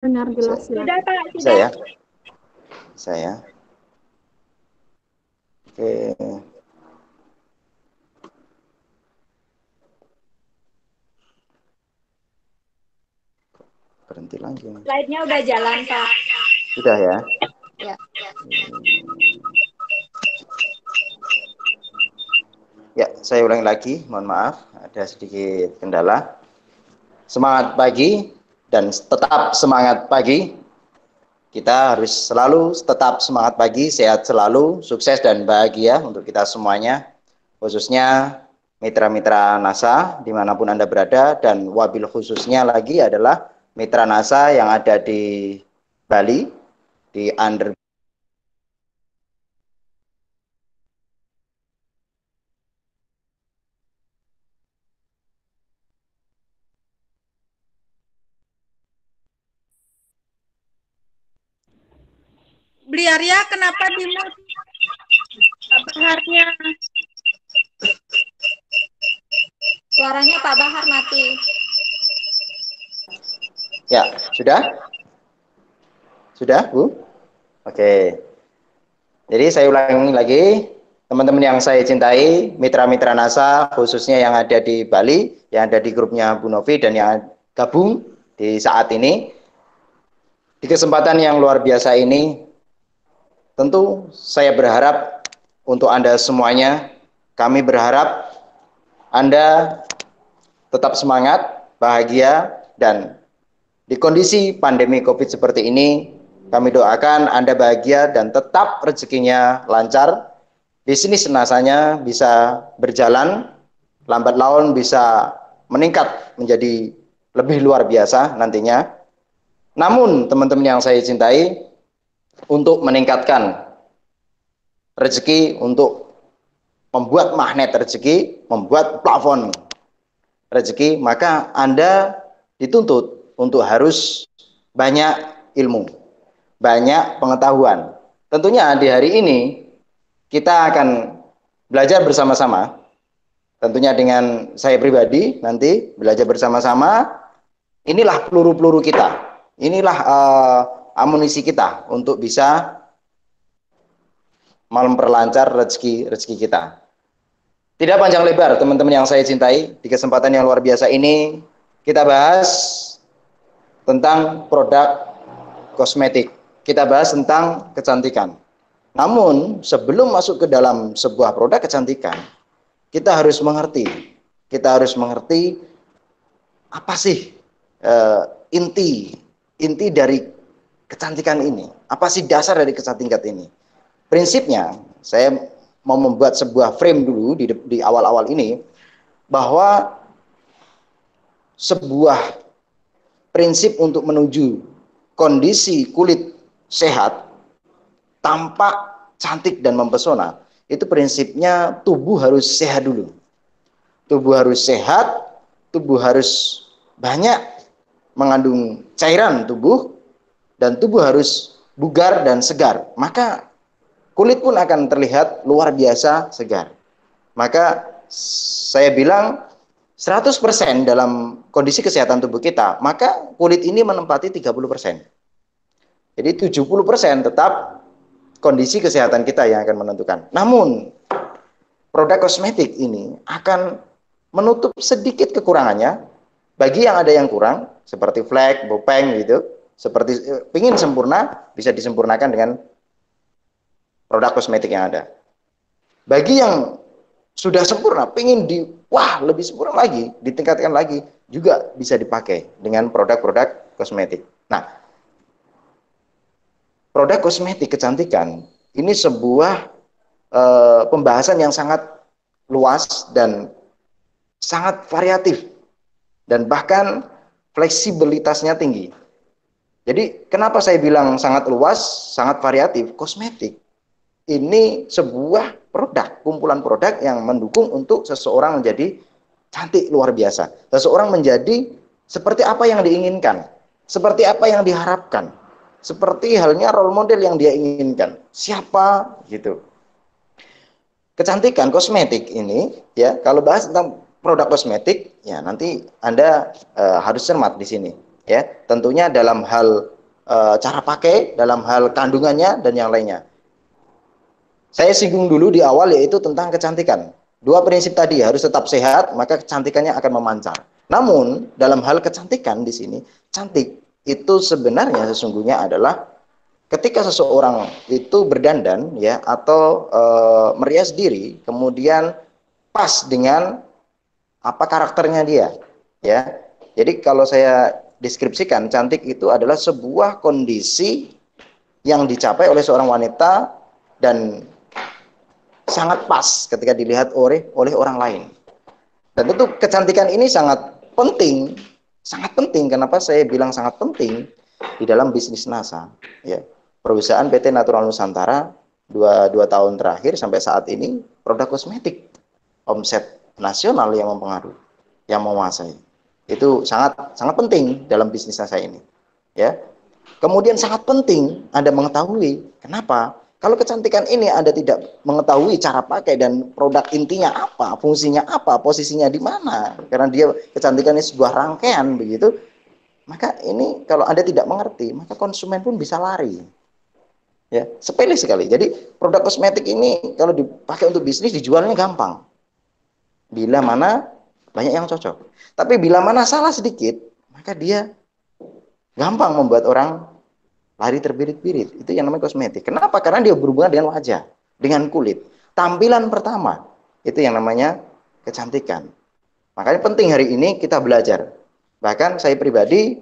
Benar jelas ya. Sudah Pak, Bisa sudah. ya? Saya. Oke. Berhenti lagi. Slide-nya udah jalan Pak. Sudah ya? Ya. Ya, saya ulangi lagi. Mohon maaf, ada sedikit kendala. Semangat pagi dan tetap semangat pagi. Kita harus selalu tetap semangat pagi, sehat selalu, sukses dan bahagia untuk kita semuanya. Khususnya mitra-mitra NASA dimanapun Anda berada, dan wabil khususnya lagi adalah mitra NASA yang ada di Bali, di Under Beli Arya kenapa di-mute? Pak Baharnya. Suaranya Pak Bahar mati. Ya, sudah? Sudah, Bu? Oke. Jadi saya ulangi lagi, teman-teman yang saya cintai, mitra-mitra NASA, khususnya yang ada di Bali, yang ada di grupnya Bu Novi, dan yang gabung di saat ini. Di kesempatan yang luar biasa ini, tentu saya berharap untuk Anda semuanya, kami berharap Anda tetap semangat, bahagia, dan di kondisi pandemi COVID seperti ini, kami doakan Anda bahagia dan tetap rezekinya lancar, bisnis nasanya bisa berjalan, lambat laun bisa meningkat menjadi lebih luar biasa nantinya. Namun teman-teman yang saya cintai, untuk meningkatkan rezeki, untuk membuat magnet rezeki, membuat plafon rezeki, maka Anda dituntut untuk harus banyak ilmu, banyak pengetahuan. Tentunya di hari ini kita akan belajar bersama-sama. Tentunya dengan saya pribadi nanti belajar bersama-sama. Inilah peluru-peluru kita. Inilah amunisi kita untuk bisa memperlancar rezeki kita. Tidak panjang lebar, teman-teman yang saya cintai, di kesempatan yang luar biasa ini kita bahas tentang produk kosmetik. Kita bahas tentang kecantikan. Namun, sebelum masuk ke dalam sebuah produk kecantikan, kita harus mengerti. Kita harus mengerti apa sih inti dari kecantikan ini? Apa sih dasar dari kecantikan ini? Prinsipnya, saya mau membuat sebuah frame dulu di awal-awal ini, bahwa sebuah prinsip untuk menuju kondisi kulit sehat, tampak cantik dan mempesona, itu prinsipnya tubuh harus sehat dulu. Tubuh harus sehat, tubuh harus banyak mengandung cairan tubuh, dan tubuh harus bugar dan segar. Maka kulit pun akan terlihat luar biasa segar. Maka saya bilang 100% dalam kondisi kesehatan tubuh kita, maka kulit ini menempati 30%. Jadi 70% tetap kondisi kesehatan kita yang akan menentukan. Namun produk kosmetik ini akan menutup sedikit kekurangannya bagi yang ada yang kurang, seperti flek, bopeng gitu, seperti ingin sempurna, bisa disempurnakan dengan produk kosmetik yang ada. Bagi yang sudah sempurna, pengen lebih sempurna lagi, ditingkatkan lagi, juga bisa dipakai dengan produk-produk kosmetik. Nah, produk kosmetik kecantikan ini sebuah pembahasan yang sangat luas dan sangat variatif, dan bahkan fleksibilitasnya tinggi. Jadi kenapa saya bilang sangat luas, sangat variatif? Kosmetik ini sebuah produk, kumpulan produk yang mendukung untuk seseorang menjadi cantik luar biasa. Seseorang menjadi seperti apa yang diinginkan, seperti apa yang diharapkan, seperti halnya role model yang dia inginkan. Siapa gitu. Kecantikan kosmetik ini, ya, kalau bahas tentang produk kosmetik, ya nanti Anda harus cermat di sini. ya. Tentunya dalam hal cara pakai, dalam hal kandungannya dan yang lainnya. Saya singgung dulu di awal yaitu tentang kecantikan. Dua prinsip tadi harus tetap sehat, maka kecantikannya akan memancar. Namun dalam hal kecantikan di sini, cantik itu sebenarnya sesungguhnya adalah ketika seseorang itu berdandan ya atau merias diri, kemudian pas dengan apa karakternya dia, ya. Jadi kalau saya deskripsikan, cantik itu adalah sebuah kondisi yang dicapai oleh seorang wanita dan sangat pas ketika dilihat oleh orang lain. Dan tentu kecantikan ini sangat penting, sangat penting. Kenapa saya bilang sangat penting di dalam bisnis NASA? Ya, perusahaan PT Natural Nusantara dua tahun terakhir sampai saat ini produk kosmetik omset nasional yang mempengaruhi, yang menguasai. Itu sangat sangat penting dalam bisnis NASA ini. Ya, kemudian sangat penting Anda mengetahui kenapa. Kalau kecantikan ini Anda tidak mengetahui cara pakai dan produk intinya apa, fungsinya apa, posisinya di mana, karena dia kecantikan ini sebuah rangkaian begitu, maka ini kalau Anda tidak mengerti, maka konsumen pun bisa lari. Ya, sepele sekali. Jadi produk kosmetik ini kalau dipakai untuk bisnis dijualnya gampang. Bila mana banyak yang cocok. Tapi bila mana salah sedikit, maka dia gampang membuat orang lari terbirit-birit. Itu yang namanya kosmetik. Kenapa? Karena dia berhubungan dengan wajah, dengan kulit. Tampilan pertama, itu yang namanya kecantikan. Makanya penting hari ini kita belajar. Bahkan saya pribadi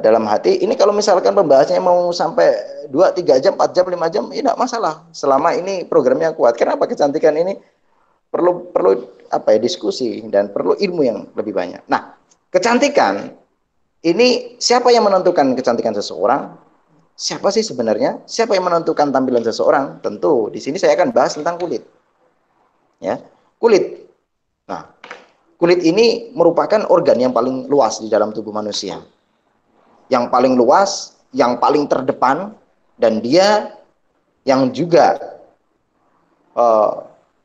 dalam hati, ini kalau misalkan pembahasannya mau sampai 2, 3 jam, 4 jam, 5 jam, ini tidak masalah. Selama ini programnya kuat. Kenapa? Kecantikan ini perlu apa ya, diskusi dan perlu ilmu yang lebih banyak. Nah, kecantikan ini siapa yang menentukan kecantikan seseorang? Siapa sih sebenarnya? Siapa yang menentukan tampilan seseorang? Tentu di sini saya akan bahas tentang kulit. Ya, kulit. Nah, kulit ini merupakan organ yang paling luas di dalam tubuh manusia. Yang paling luas, yang paling terdepan, dan dia yang juga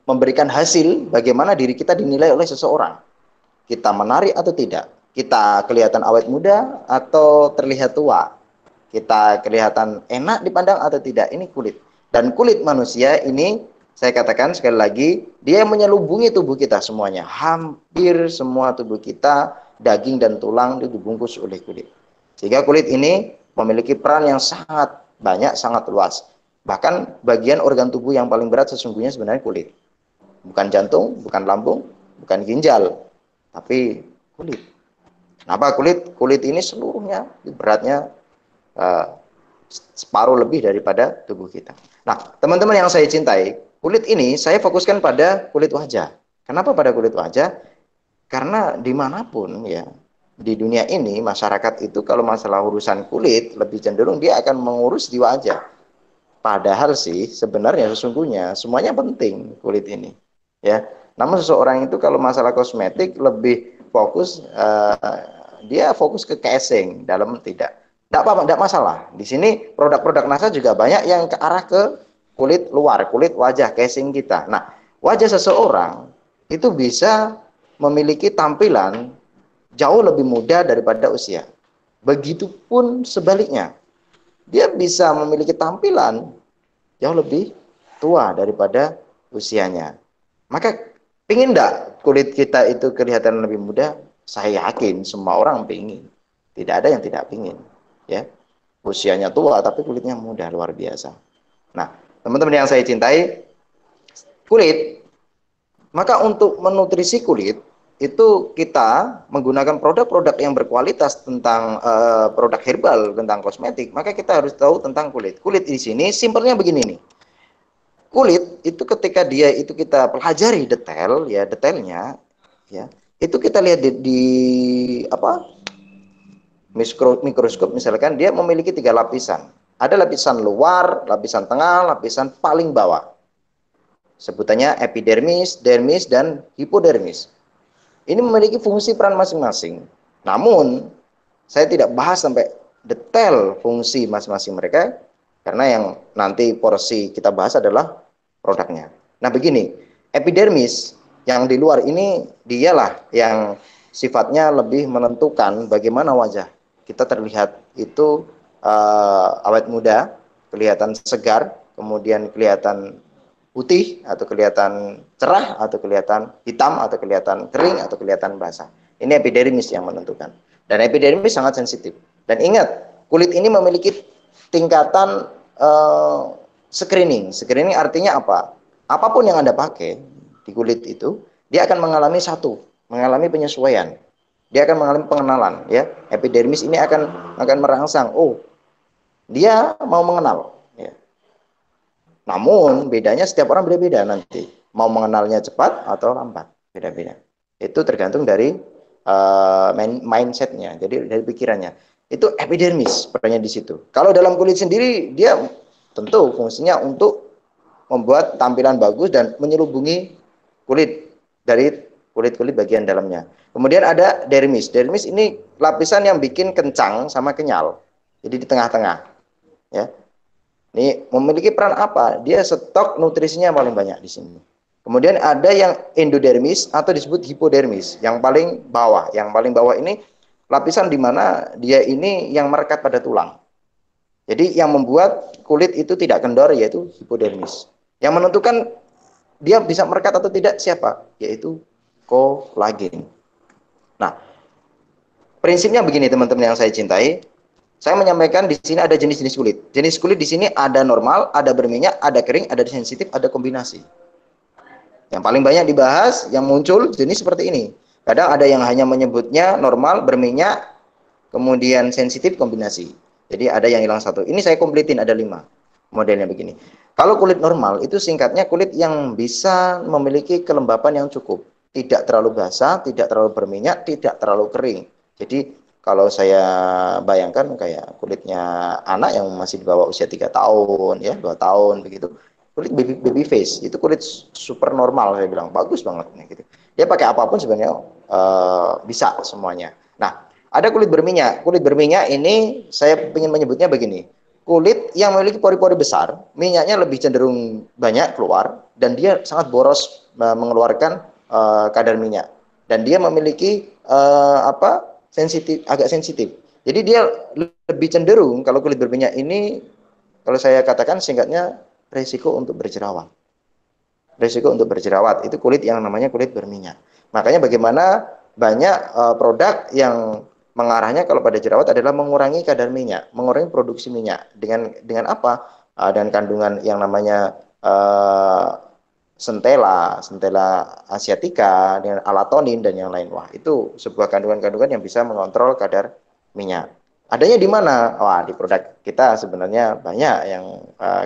memberikan hasil bagaimana diri kita dinilai oleh seseorang. Kita menarik atau tidak? Kita kelihatan awet muda atau terlihat tua? Kita kelihatan enak dipandang atau tidak? Ini kulit. Dan kulit manusia ini, saya katakan sekali lagi, dia menyelubungi tubuh kita semuanya. Hampir semua tubuh kita, daging dan tulang itu dibungkus oleh kulit. Sehingga kulit ini memiliki peran yang sangat banyak, sangat luas. Bahkan bagian organ tubuh yang paling berat sesungguhnya sebenarnya kulit. Bukan jantung, bukan lambung, bukan ginjal, tapi kulit. Kenapa kulit? Kulit ini seluruhnya beratnya separuh lebih daripada tubuh kita. Nah, teman-teman yang saya cintai, kulit ini saya fokuskan pada kulit wajah. Kenapa pada kulit wajah? Karena dimanapun ya, di dunia ini masyarakat itu kalau masalah urusan kulit lebih cenderung dia akan mengurus di wajah. Padahal sih sebenarnya sesungguhnya semuanya penting kulit ini. Ya, namun seseorang itu kalau masalah kosmetik lebih fokus dia fokus ke casing, dalam tidak apa-apa, tidak masalah. Di sini produk-produk NASA juga banyak yang ke arah ke kulit luar, kulit wajah, casing kita. Nah, wajah seseorang itu bisa memiliki tampilan jauh lebih muda daripada usia. Begitupun sebaliknya, dia bisa memiliki tampilan jauh lebih tua daripada usianya. Maka pingin enggak kulit kita itu kelihatan lebih muda? Saya yakin semua orang pingin. Tidak ada yang tidak pingin. Ya, usianya tua tapi kulitnya muda, luar biasa. Nah, teman-teman yang saya cintai, kulit. Maka untuk menutrisi kulit itu kita menggunakan produk-produk yang berkualitas tentang produk herbal, tentang kosmetik. Maka kita harus tahu tentang kulit. Kulit di sini simpelnya begini nih. Kulit itu ketika dia itu kita pelajari detail ya, detailnya ya, itu kita lihat di apa, mikroskop misalkan, dia memiliki 3 lapisan. Ada lapisan luar, lapisan tengah, lapisan paling bawah. Sebutannya epidermis, dermis, dan hipodermis. Ini memiliki fungsi peran masing-masing. Namun saya tidak bahas sampai detail fungsi masing-masing mereka, karena yang nanti porsi kita bahas adalah produknya. Nah begini, epidermis yang di luar ini dialah yang sifatnya lebih menentukan bagaimana wajah kita terlihat itu awet muda, kelihatan segar, kemudian kelihatan putih atau kelihatan cerah atau kelihatan hitam atau kelihatan kering atau kelihatan basah. Ini epidermis yang menentukan. Dan epidermis sangat sensitif. Dan ingat, kulit ini memiliki tingkatan screening. Screening artinya apa? Apapun yang Anda pakai di kulit itu, dia akan mengalami penyesuaian. Dia akan mengalami pengenalan, ya. Epidermis ini akan merangsang, oh, dia mau mengenal, ya. Namun bedanya setiap orang beda-beda nanti. Mau mengenalnya cepat atau lambat, beda-beda. Itu tergantung dari mindsetnya, jadi dari pikirannya. Itu epidermis perannya di situ. Kalau dalam kulit sendiri, dia tentu fungsinya untuk membuat tampilan bagus dan menyelubungi kulit dari kulit-kulit bagian dalamnya. Kemudian ada dermis. Dermis ini lapisan yang bikin kencang sama kenyal. Jadi di tengah-tengah, ya. Ini memiliki peran apa? Dia stok nutrisinya paling banyak di sini. Kemudian ada yang endodermis atau disebut hipodermis, yang paling bawah. Yang paling bawah ini lapisan di mana dia ini yang merekat pada tulang. Jadi yang membuat kulit itu tidak kendor yaitu hipodermis. Yang menentukan dia bisa merekat atau tidak siapa? Yaitu kolagen. Nah, prinsipnya begini teman-teman yang saya cintai. Saya menyampaikan di sini ada jenis-jenis kulit. Jenis kulit di sini ada normal, ada berminyak, ada kering, ada sensitif, ada kombinasi. Yang paling banyak dibahas, yang muncul jenis seperti ini. Kadang ada yang hanya menyebutnya normal, berminyak, kemudian sensitif, kombinasi. Jadi ada yang hilang satu. Ini saya kompletin, ada 5 modelnya begini. Kalau kulit normal, itu singkatnya kulit yang bisa memiliki kelembapan yang cukup. Tidak terlalu basah, tidak terlalu berminyak, tidak terlalu kering. Jadi kalau saya bayangkan kayak kulitnya anak yang masih di bawah usia 3 tahun, ya 2 tahun begitu. Kulit baby face, itu kulit super normal saya bilang, bagus banget nih gitu. Dia pakai apapun sebenarnya bisa semuanya. Nah, ada kulit berminyak. Kulit berminyak ini saya ingin menyebutnya begini. Kulit yang memiliki pori-pori besar, minyaknya lebih cenderung banyak keluar dan dia sangat boros mengeluarkan kadar minyak. Dan dia memiliki agak sensitif. Jadi dia lebih cenderung kalau kulit berminyak ini, kalau saya katakan singkatnya resiko untuk berjerawat. Resiko untuk berjerawat itu kulit yang namanya kulit berminyak. Makanya bagaimana banyak produk yang mengarahnya kalau pada jerawat adalah mengurangi kadar minyak, mengurangi produksi minyak dengan apa? Dengan kandungan yang namanya Centella asiatica dengan alatonin dan yang lain. Wah, itu sebuah kandungan-kandungan yang bisa mengontrol kadar minyak. Adanya di mana? Wah, di produk kita sebenarnya banyak yang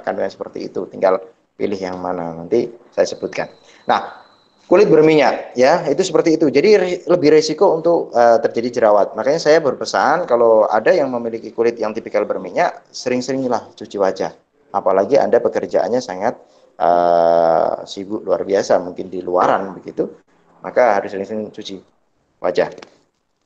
kandungan seperti itu. Tinggal pilih yang mana, nanti saya sebutkan. Nah, kulit berminyak ya, itu seperti itu. Jadi lebih risiko untuk terjadi jerawat. Makanya saya berpesan kalau ada yang memiliki kulit yang tipikal berminyak, sering-seringlah cuci wajah. Apalagi Anda pekerjaannya sangat sibuk luar biasa, mungkin di luaran begitu, maka harus sering-sering cuci wajah.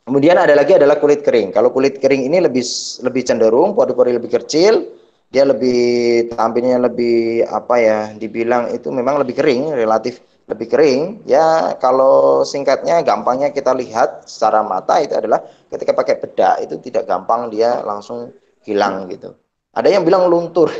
Kemudian ada lagi adalah kulit kering. Kalau kulit kering ini lebih cenderung pori-pori lebih kecil, dia lebih tampilnya lebih apa ya, dibilang itu memang lebih kering, relatif lebih kering. Ya kalau singkatnya gampangnya kita lihat secara mata itu adalah ketika pakai bedak itu tidak gampang dia langsung hilang gitu. Ada yang bilang luntur.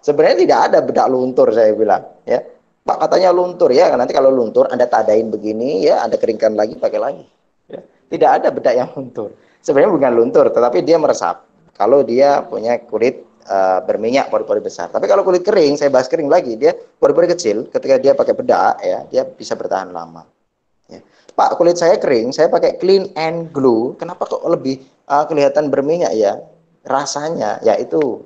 Sebenarnya tidak ada bedak luntur, saya bilang ya. Pak katanya luntur ya, nanti kalau luntur Anda tadain begini ya, Anda keringkan lagi pakai lagi ya. Tidak ada bedak yang luntur. Sebenarnya bukan luntur, tetapi dia meresap kalau dia punya kulit berminyak, pori-pori besar. Tapi kalau kulit kering, saya bahas kering lagi, dia pori-pori kecil, ketika dia pakai bedak ya, dia bisa bertahan lama ya. Pak, kulit saya kering, saya pakai clean and glow, kenapa kok lebih kelihatan berminyak ya? Rasanya ya itu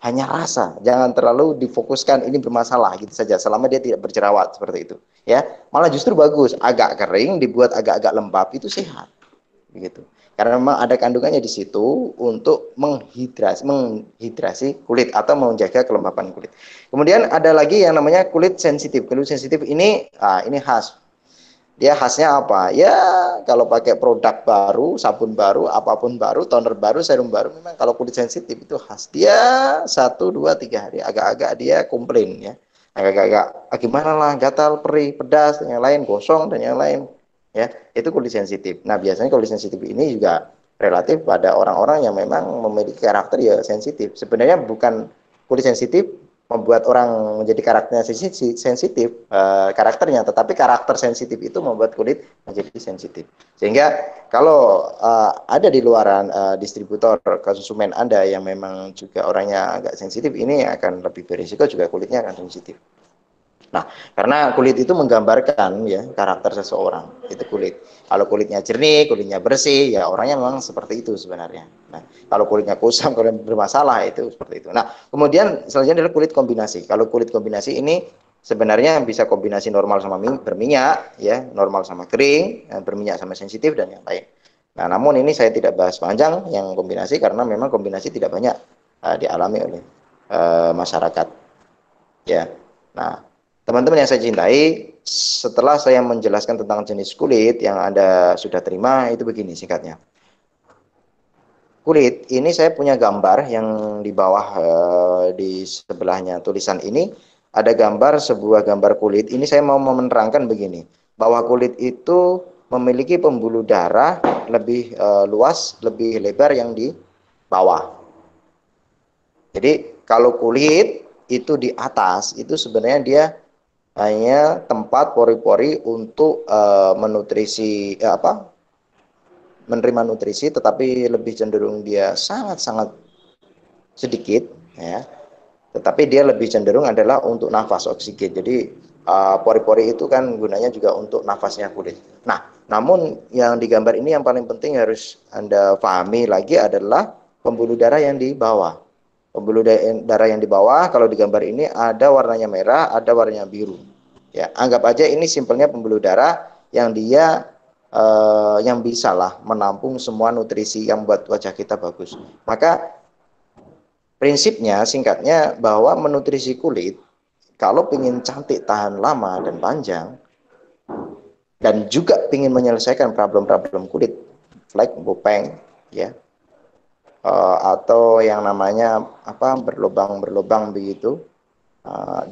hanya rasa, jangan terlalu difokuskan ini bermasalah gitu saja, selama dia tidak berjerawat seperti itu ya. Malah justru bagus, agak kering dibuat agak-agak lembab itu sehat begitu, karena memang ada kandungannya di situ untuk menghidrasi kulit atau menjaga kelembapan kulit. Kemudian ada lagi yang namanya kulit sensitif. Kulit sensitif ini ini khas. Dia khasnya apa? Ya kalau pakai produk baru, sabun baru, apapun baru, toner baru, serum baru, memang kalau kulit sensitif itu khas. Dia 1, 2, 3 hari agak-agak dia komplain ya. Agak-agak gimana lah, gatal, perih, pedas, dan yang lain, gosong dan yang lain. ya, itu kulit sensitif. Nah, biasanya kulit sensitif ini juga relatif pada orang-orang yang memang memiliki karakter ya sensitif. Sebenarnya bukan kulit sensitif membuat orang menjadi karakternya sensitif, karakternya, tetapi karakter sensitif itu membuat kulit menjadi sensitif. Sehingga kalau ada di luaran distributor konsumen Anda yang memang juga orangnya agak sensitif, ini akan lebih berisiko juga kulitnya akan sensitif. Nah, karena kulit itu menggambarkan ya karakter seseorang. Itu kulit. Kalau kulitnya jernih, kulitnya bersih, ya orangnya memang seperti itu sebenarnya. Nah, kalau kulitnya kusam, kalau bermasalah itu seperti itu. Nah, kemudian selanjutnya adalah kulit kombinasi. Kalau kulit kombinasi ini sebenarnya bisa kombinasi normal sama berminyak, ya, normal sama kering, berminyak sama sensitif dan yang lain. Nah, namun ini saya tidak bahas panjang yang kombinasi karena memang kombinasi tidak banyak dialami oleh masyarakat. Ya. Nah, teman-teman yang saya cintai, setelah saya menjelaskan tentang jenis kulit yang Anda sudah terima, itu begini singkatnya. Kulit, ini saya punya gambar yang di bawah di sebelahnya tulisan ini, ada gambar, sebuah gambar kulit. Ini saya mau menerangkan begini, bahwa kulit itu memiliki pembuluh darah lebih luas, lebih lebar yang di bawah. Jadi kalau kulit itu di atas, itu sebenarnya dia hanya tempat pori-pori untuk menutrisi menerima nutrisi, tetapi lebih cenderung dia sangat-sangat sedikit, ya. Tetapi dia lebih cenderung adalah untuk nafas oksigen. Jadi pori-pori itu kan gunanya juga untuk nafasnya kulit. Nah, namun yang digambar ini yang paling penting harus Anda pahami lagi adalah pembuluh darah yang di bawah. Pembuluh darah yang di bawah, kalau di gambar ini ada warnanya merah, ada warnanya biru. Ya, anggap aja ini simpelnya pembuluh darah yang dia yang bisa lah menampung semua nutrisi yang buat wajah kita bagus. Maka prinsipnya, singkatnya, bahwa menutrisi kulit, kalau ingin cantik, tahan lama dan panjang, dan juga ingin menyelesaikan problem-problem kulit, flek, bopeng, ya, atau yang namanya berlubang-berlubang begitu,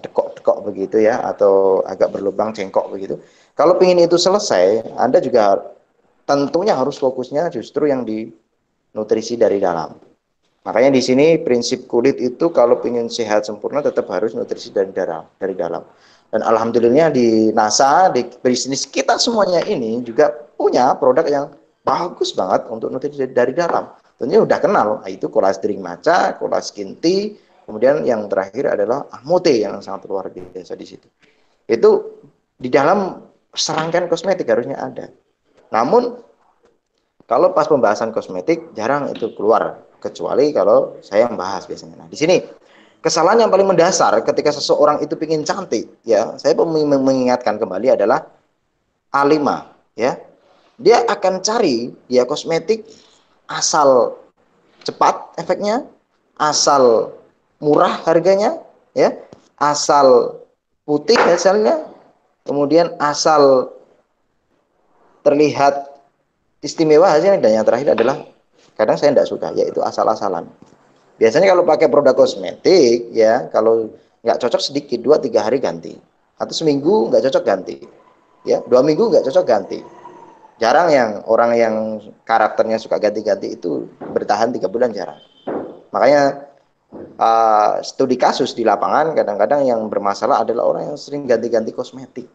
dekok-dekok begitu ya, atau agak berlubang cengkok begitu. Kalau ingin itu selesai, Anda juga tentunya harus fokusnya justru yang di nutrisi dari dalam. Makanya di sini prinsip kulit itu kalau ingin sehat sempurna tetap harus nutrisi dari dalam. Dan alhamdulillah di NASA, di bisnis kita semuanya ini juga punya produk yang bagus banget untuk nutrisi dari dalam. Tentunya udah kenal, itu Colastring Maca, Colaskin Tea, kemudian yang terakhir adalah Ahmote yang sangat luar biasa di situ. Itu di dalam serangkaian kosmetik harusnya ada. Namun kalau pas pembahasan kosmetik jarang itu keluar, kecuali kalau saya membahas biasanya. Nah, di sini kesalahan yang paling mendasar ketika seseorang itu ingin cantik, ya, saya mengingatkan kembali adalah A5, ya. Dia akan cari ya kosmetik asal cepat efeknya, asal murah harganya, ya, asal putih hasilnya, kemudian asal terlihat istimewa hasilnya, dan yang terakhir adalah kadang saya tidak suka, yaitu asal-asalan. Biasanya kalau pakai produk kosmetik, ya, kalau nggak cocok sedikit, 2-3 hari ganti, atau seminggu nggak cocok ganti, ya, 2 minggu nggak cocok ganti. Jarang yang orang yang karakternya suka ganti-ganti itu bertahan 3 bulan, jarang. Makanya studi kasus di lapangan kadang-kadang yang bermasalah adalah orang yang sering ganti-ganti kosmetik.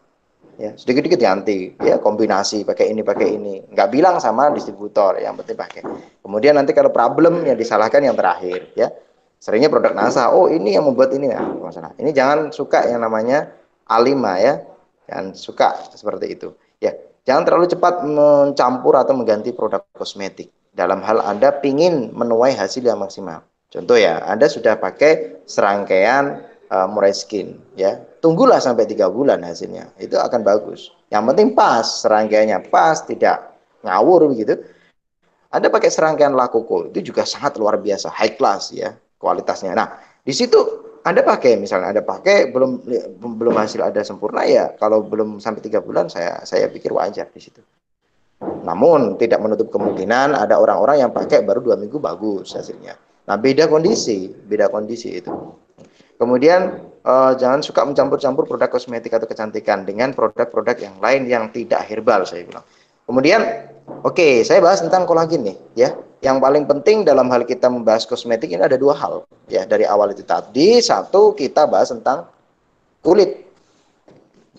Ya, sedikit-sedikit ganti, ya, kombinasi pakai ini, nggak bilang sama distributor, yang penting pakai. Kemudian nanti kalau problem yang disalahkan yang terakhir, ya, seringnya produk NASA, oh ini yang membuat ini, nah, masalah. Ini jangan suka yang namanya A5, ya, jangan suka seperti itu, ya. Jangan terlalu cepat mencampur atau mengganti produk kosmetik dalam hal Anda pingin menuai hasil yang maksimal. Contoh ya, Anda sudah pakai serangkaian Murray Skin, ya, tunggulah sampai 3 bulan hasilnya, itu akan bagus. Yang penting pas serangkaiannya, pas, tidak ngawur begitu. Anda pakai serangkaian Lakoko, itu juga sangat luar biasa, high class, ya, kualitasnya. Nah, di situ Anda pakai, misalnya Anda pakai belum hasil ada sempurna, ya, kalau belum sampai 3 bulan, saya pikir wajar di situ. Namun tidak menutup kemungkinan ada orang-orang yang pakai baru 2 minggu bagus hasilnya. Nah, beda kondisi itu. Kemudian jangan suka mencampur-campur produk kosmetik atau kecantikan dengan produk-produk yang lain yang tidak herbal, saya bilang. Kemudian, oke, saya bahas tentang kolagen nih, ya. Yang paling penting dalam hal kita membahas kosmetik ini ada dua hal, ya. Dari awal itu tadi, satu kita bahas tentang kulit,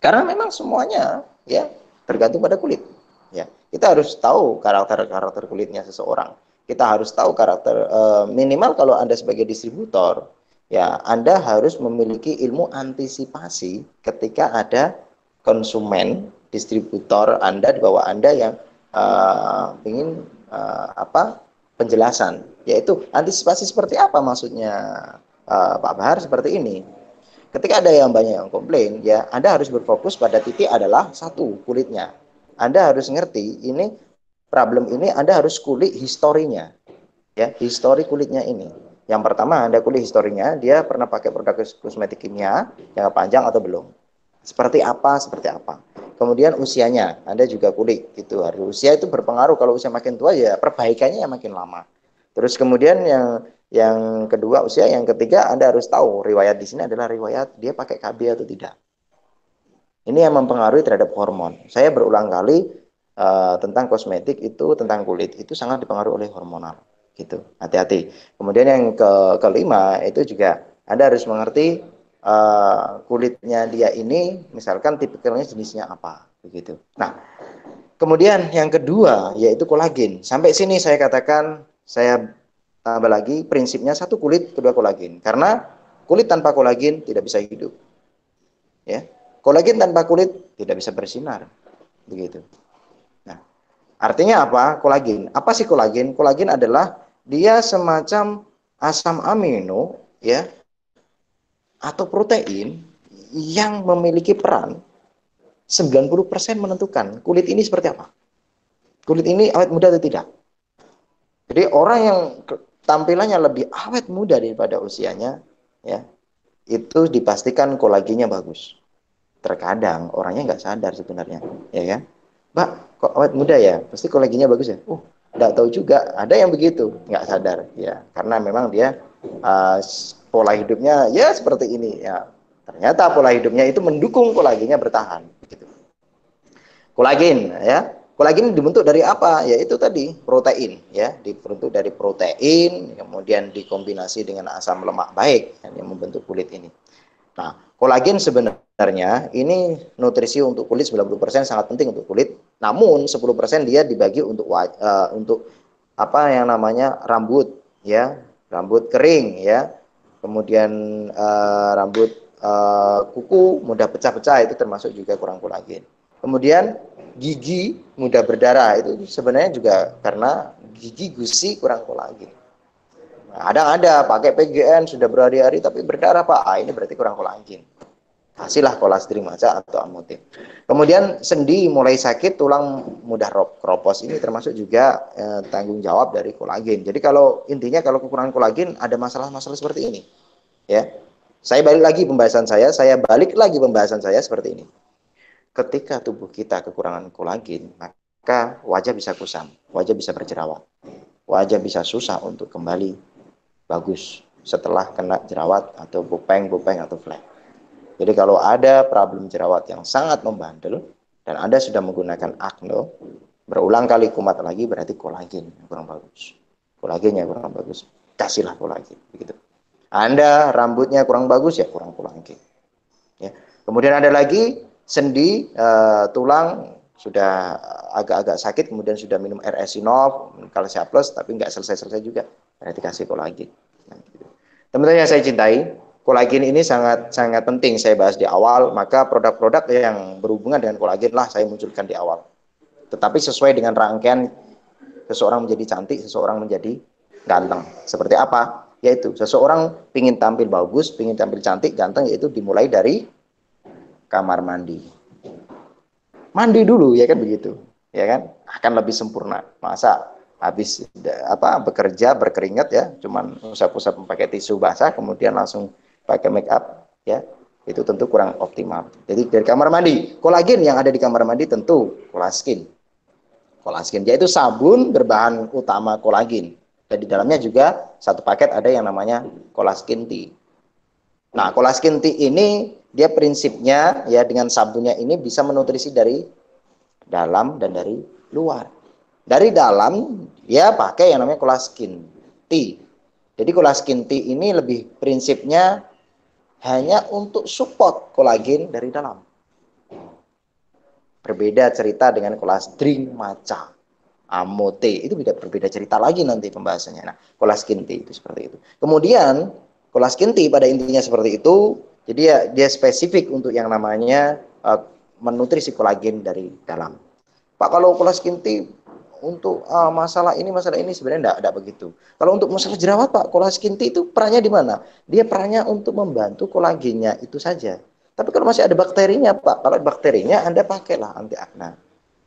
karena memang semuanya, ya, tergantung pada kulit, ya. Kita harus tahu karakter kulitnya seseorang. Kita harus tahu karakter minimal kalau Anda sebagai distributor, ya, Anda harus memiliki ilmu antisipasi ketika ada konsumen distributor Anda di bawah Anda yang ingin penjelasan, yaitu antisipasi seperti apa maksudnya, Pak Bahar, seperti ini. Ketika ada yang banyak yang komplain, ya Anda harus berfokus pada titik adalah satu, kulitnya. Anda harus ngerti ini problem ini, Anda harus kulik historinya, ya, histori kulitnya ini. Yang pertama, Anda kulik historinya, dia pernah pakai produk kosmetik kimia yang panjang atau belum. Seperti apa, seperti apa. Kemudian usianya, Anda juga kulik. Gitu. Usia itu berpengaruh, kalau usia makin tua ya perbaikannya yang makin lama. Terus kemudian yang kedua usia, yang ketiga Anda harus tahu riwayat di sini adalah riwayat dia pakai KB atau tidak. Ini yang mempengaruhi terhadap hormon. Saya berulang kali tentang kosmetik itu, tentang kulit itu sangat dipengaruhi oleh hormonal. Gitu. Hati-hati. Kemudian yang kelima itu juga Anda harus mengerti kulitnya dia ini, misalkan tipikalnya jenisnya apa, begitu. Nah, kemudian yang kedua yaitu kolagen. Sampai sini saya katakan, saya tambah lagi prinsipnya satu kulit, kedua kolagen. Karena kulit tanpa kolagen tidak bisa hidup. Ya, kolagen tanpa kulit tidak bisa bersinar, begitu. Nah, artinya apa? Kolagen. Apa sih kolagen? Kolagen adalah dia semacam asam amino, ya, atau protein yang memiliki peran 90% menentukan kulit ini seperti apa. Kulit ini awet muda atau tidak. Jadi orang yang tampilannya lebih awet muda daripada usianya, ya, itu dipastikan kolagennya bagus. Terkadang orangnya nggak sadar sebenarnya, ya kan? Mbak, kok awet muda ya? Pasti kolagennya bagus ya? Nggak tahu juga. Ada yang begitu, nggak sadar, ya, karena memang dia pola hidupnya ya seperti ini, ya. Ternyata pola hidupnya itu mendukung kolagennya bertahan. Gitu. Kolagen, ya. Kolagen dibentuk dari apa? Ya itu tadi, protein, ya. Dibentuk dari protein, kemudian dikombinasi dengan asam lemak baik yang membentuk kulit ini. Nah, kolagen sebenarnya ini nutrisi untuk kulit 90% sangat penting untuk kulit. Namun 10% dia dibagi untuk apa yang namanya rambut, ya. Rambut kering, ya. Kemudian rambut kuku mudah pecah-pecah, itu termasuk juga kurang kolagen. Kemudian gigi mudah berdarah, itu sebenarnya juga karena gigi gusi kurang kolagen. Nah, ada pakai PGN sudah berhari-hari tapi berdarah, Pak. Ini berarti kurang kolagen. Kasihlah kolostrum aja atau amotin. Kemudian sendi mulai sakit, tulang mudah keropos, ini termasuk juga tanggung jawab dari kolagen. Jadi kalau intinya kalau kekurangan kolagen ada masalah-masalah seperti ini, ya. Saya balik lagi pembahasan saya seperti ini. Ketika tubuh kita kekurangan kolagen, maka wajah bisa kusam, wajah bisa berjerawat, wajah bisa susah untuk kembali bagus setelah kena jerawat atau bopeng atau flek. Jadi kalau ada problem jerawat yang sangat membandel dan Anda sudah menggunakan acne, berulang kali kumat lagi, berarti kolagen yang kurang bagus. Kolagennya kurang bagus, kasihlah kolagen, begitu. Anda rambutnya kurang bagus, ya kurang kolagen. Ya. Kemudian ada lagi sendi, tulang sudah agak-agak sakit, kemudian sudah minum RS-Inov, Calcia Plus, tapi nggak selesai-selesai juga, berarti kasih kolagen. Nah, gitu. Teman-teman yang saya cintai, kolagen ini sangat penting saya bahas di awal, maka produk-produk yang berhubungan dengan kolagen lah saya munculkan di awal. Tetapi sesuai dengan rangkaian seseorang menjadi cantik, seseorang menjadi ganteng. Seperti apa? Yaitu seseorang ingin tampil bagus, ingin tampil cantik, ganteng, yaitu dimulai dari kamar mandi. Mandi dulu, ya kan begitu. Ya kan? Akan lebih sempurna. Masa habis bekerja berkeringat, ya, cuman usap-usap pakai tisu basah kemudian langsung pakai make up, ya. Itu tentu kurang optimal. Jadi dari kamar mandi, kolagen yang ada di kamar mandi tentu kolaskin. Kolaskin yaitu sabun berbahan utama kolagen. Dan di dalamnya juga satu paket ada yang namanya kolaskin tea. Nah, kolaskin tea ini dia prinsipnya, ya, dengan sabunnya ini bisa menutrisi dari dalam dan dari luar. Dari dalam dia pakai yang namanya colaskin T. Jadi colaskin T ini lebih prinsipnya hanya untuk support kolagen dari dalam. Berbeda cerita dengan colastin maca, amote, itu berbeda cerita lagi nanti pembahasannya. Nah, colaskin T itu seperti itu. Kemudian colaskin T pada intinya seperti itu. Jadi ya dia spesifik untuk yang namanya menutrisi kolagen dari dalam. Pak, kalau colaskin T untuk masalah ini sebenarnya enggak begitu. Kalau untuk masalah jerawat Pak, colaskin T itu perannya di mana? Dia perannya untuk membantu kolagennya itu saja. Tapi kalau masih ada bakterinya Pak, kalau bakterinya Anda pakailah anti akna.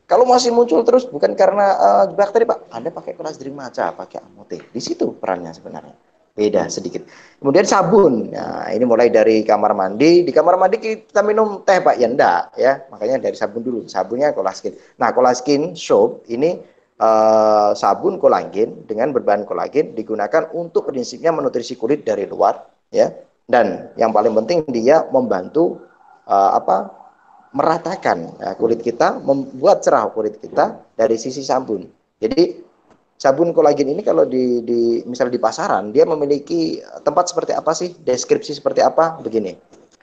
Kalau masih muncul terus bukan karena bakteri Pak, Anda pakai colastin maca, pakai amote. Di situ perannya sebenarnya. Beda sedikit. Kemudian sabun. Nah, ini mulai dari kamar mandi. Di kamar mandi kita minum teh Pak, ya enggak ya. Makanya dari sabun dulu. Sabunnya colaskin. Nah, colaskin soap ini sabun kolagen dengan berbahan kolagen digunakan untuk prinsipnya menutrisi kulit dari luar ya. Dan yang paling penting dia membantu meratakan kulit kita, membuat cerah kulit kita dari sisi sabun. Jadi sabun kolagen ini kalau misal di pasaran dia memiliki tempat seperti apa sih? Deskripsi seperti apa? Begini.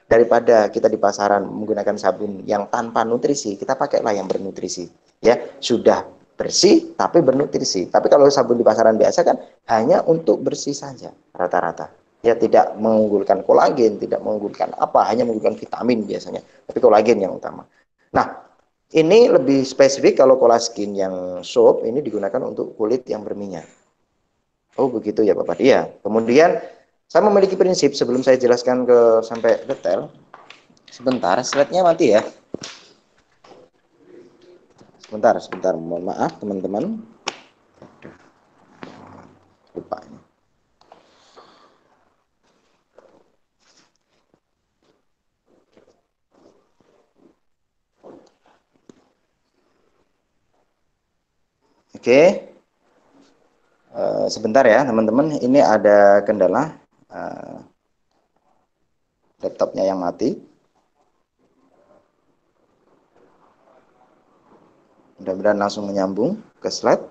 Daripada kita di pasaran menggunakan sabun yang tanpa nutrisi, kita pakailah yang bernutrisi. Ya, sudah bersih tapi bernutrisi. Tapi kalau sabun di pasaran biasa kan hanya untuk bersih saja rata-rata. Ya tidak mengunggulkan kolagen, tidak mengunggulkan apa, hanya mengunggulkan vitamin biasanya. Tapi kolagen yang utama. Nah, ini lebih spesifik kalau colaskin yang soap ini digunakan untuk kulit yang berminyak. Oh begitu ya Bapak. Iya. Kemudian saya memiliki prinsip sebelum saya jelaskan ke sampai detail. Sebentar, slide-nya mati ya. Sebentar. Mohon maaf teman-teman. Lupa ini. Oke. Sebentar ya teman-teman. Ini ada kendala. Laptopnya yang mati. Mudah-mudahan langsung menyambung ke slide.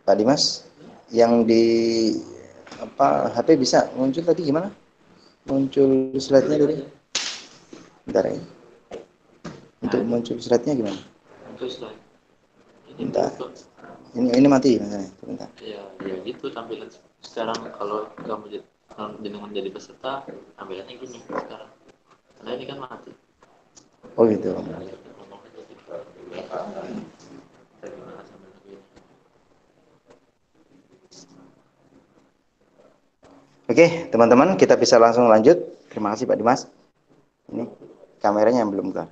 Pak Dimas, yang di HP bisa muncul tadi gimana? Muncul slide-nya tadi? Bentar ya. Untuk muncul slide-nya gimana? Muncul slide. Bentar. Ini mati misalnya. Bentar. Ya gitu tampilan sekarang kalau kamu jadi peserta tampilannya gini sekarang. Karena ini kan mati. Oh gitu. Oke, teman-teman, kita bisa langsung lanjut. Terima kasih Pak Dimas. Ini kameranya yang belum keluar.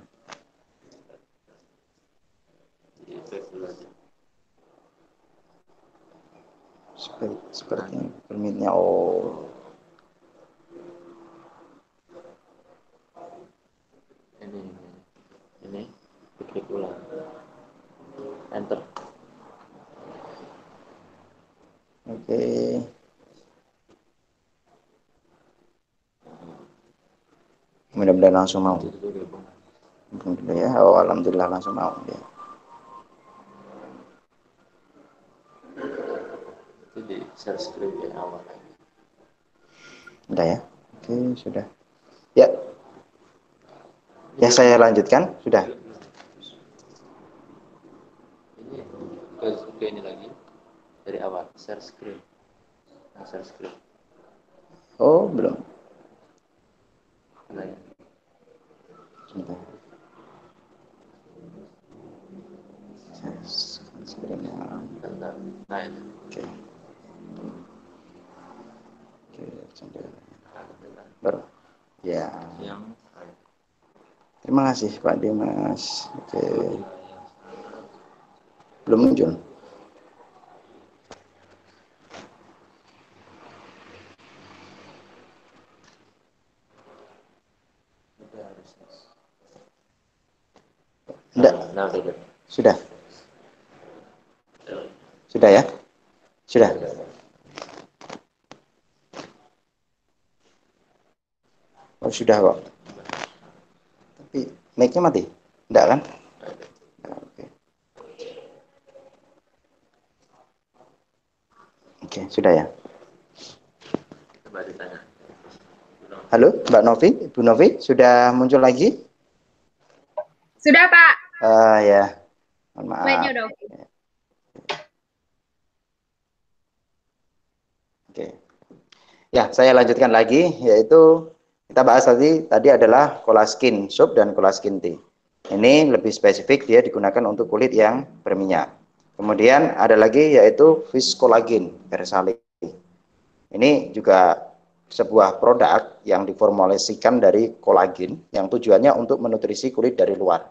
Seperti permitnya. Oh. Ini klik ulang. Enter. Oke. Mudah-mudahan langsung mau. Alhamdulillah ya. Oh, alhamdulillah langsung mau ya. Itu di share screen ya awal. Udah ya. Oke, sudah. Ya. Ya, saya lanjutkan. Sudah. Ini ke ini lagi dari awal share screen. Nah, share screen. Oh, belum. Nah, ya. Sebentar. Bentar. Nah, ini. Oke. Oke, sampai. Baru. Ya. Yang Terima kasih Pak Dimas. Oke. Belum muncul. Enggak. Nah, udah. Sudah. Sudah ya? Sudah. Oh, sudah kok. Tapi mic-nya mati? Enggak kan? Oke. Oke, sudah ya. Coba ditanya. Halo, Mbak Novi, Ibu Novi, sudah muncul lagi? Sudah, Pak. Ya, mohon maaf. Mic-nya udah oke. Oke. Ya, saya lanjutkan lagi, yaitu kita bahas tadi adalah collagen soap dan collagen tea. Ini lebih spesifik, dia digunakan untuk kulit yang berminyak. Kemudian ada lagi yaitu fish collagen versali. Ini juga sebuah produk yang diformulasikan dari kolagen yang tujuannya untuk menutrisi kulit dari luar.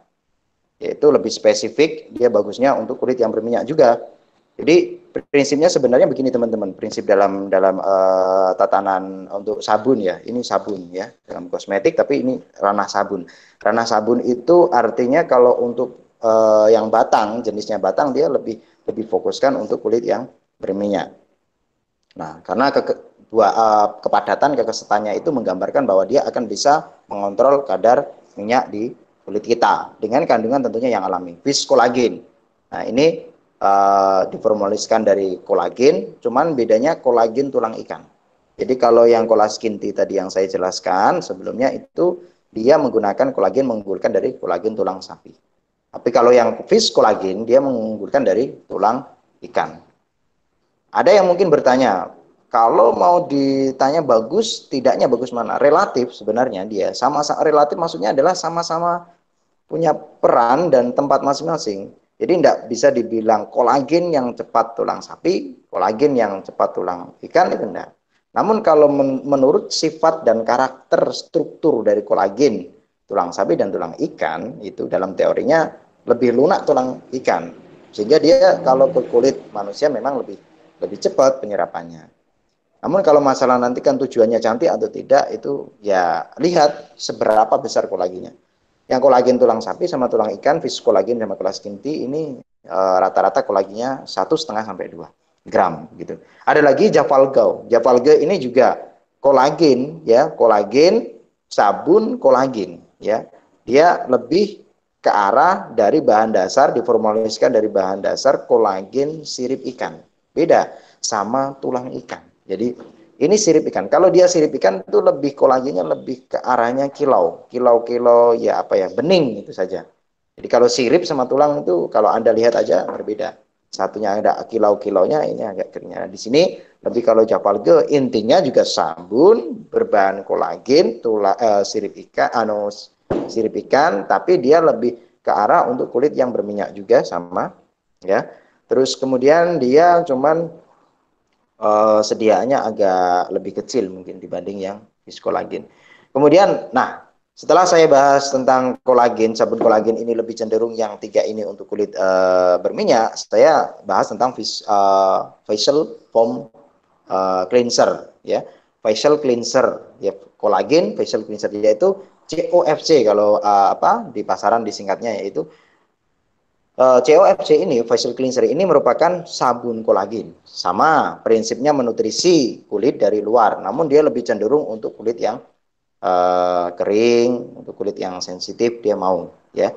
Yaitu lebih spesifik, dia bagusnya untuk kulit yang berminyak juga. Jadi prinsipnya sebenarnya begini teman-teman, prinsip dalam tatanan untuk sabun ya, ini sabun ya, dalam kosmetik tapi ini ranah sabun. Ranah sabun itu artinya kalau untuk yang batang, jenisnya batang dia lebih fokuskan untuk kulit yang berminyak. Nah, karena kepadatan kekesetannya itu menggambarkan bahwa dia akan bisa mengontrol kadar minyak di kulit kita dengan kandungan tentunya yang alami, fish kolagen. Nah, ini diformulasikan dari kolagen, cuman bedanya kolagen tulang ikan. Jadi kalau yang collagen tadi yang saya jelaskan sebelumnya itu dia menggunakan kolagen mengunggulkan dari kolagen tulang sapi. Tapi kalau yang fish kolagen dia mengunggulkan dari tulang ikan. Ada yang mungkin bertanya, kalau mau ditanya bagus, tidaknya bagus mana? Relatif sebenarnya dia sama-sama relatif maksudnya adalah sama-sama punya peran dan tempat masing-masing. Jadi tidak bisa dibilang kolagen yang cepat tulang sapi, kolagen yang cepat tulang ikan itu enggak. Namun kalau menurut sifat dan karakter struktur dari kolagen tulang sapi dan tulang ikan itu dalam teorinya lebih lunak tulang ikan. Sehingga dia kalau ke kulit manusia memang lebih cepat penyerapannya. Namun kalau masalah nanti kan tujuannya cantik atau tidak itu ya lihat seberapa besar kolagennya. Yang kolagen tulang sapi sama tulang ikan, fish kolagen sama collagen tea ini rata-rata kolagennya 1,5 sampai 2 gram gitu. Ada lagi Jafalgao. Jafalgao ini juga kolagen ya, kolagen sabun kolagen ya. Dia lebih ke arah dari bahan dasar diformulasikan dari bahan dasar kolagen sirip ikan. Beda sama tulang ikan. Jadi ini sirip ikan. Kalau dia sirip ikan itu lebih kolagennya lebih ke arahnya kilau. Kilau-kilau ya apa ya, bening itu saja. Jadi kalau sirip sama tulang itu kalau Anda lihat aja berbeda. Satunya ada kilau-kilaunya, ini agak keringnya. Di sini lebih kalau Jafalgao intinya juga sabun berbahan kolagen, sirip ikan, sirip ikan, tapi dia lebih ke arah untuk kulit yang berminyak juga sama, ya. Terus kemudian dia cuman sediaannya agak lebih kecil mungkin dibanding yang fish kolagen. Kemudian, nah setelah saya bahas tentang kolagen, sabun kolagen ini lebih cenderung yang 3 ini untuk kulit berminyak, saya bahas tentang facial foam cleanser, ya, facial cleanser, ya, kolagen facial cleanser yaitu COFC kalau di pasaran disingkatnya yaitu COFC ini, facial cleanser ini merupakan sabun kolagen. Sama prinsipnya menutrisi kulit dari luar, namun dia lebih cenderung untuk kulit yang kering, untuk kulit yang sensitif dia mau, ya.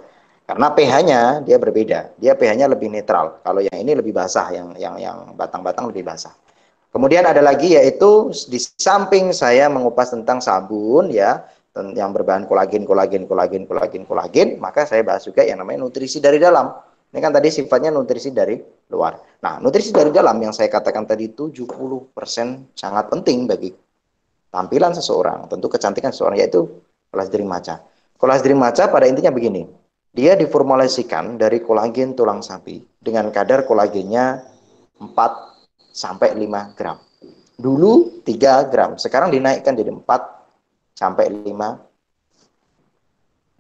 Karena pH-nya dia berbeda. Dia pH-nya lebih netral. Kalau yang ini lebih basah, yang batang-batang lebih basah. Kemudian ada lagi yaitu di samping saya mengupas tentang sabun ya, yang berbahan kolagen, maka saya bahas juga yang namanya nutrisi dari dalam. Ini kan tadi sifatnya nutrisi dari luar. Nah, nutrisi dari dalam yang saya katakan tadi 70% sangat penting bagi tampilan seseorang, tentu kecantikan seseorang, yaitu collagen matcha. Collagen matcha pada intinya begini, dia diformulasikan dari kolagen tulang sapi dengan kadar kolagennya 4 sampai 5 gram. Dulu 3 gram, sekarang dinaikkan jadi 4 sampai 5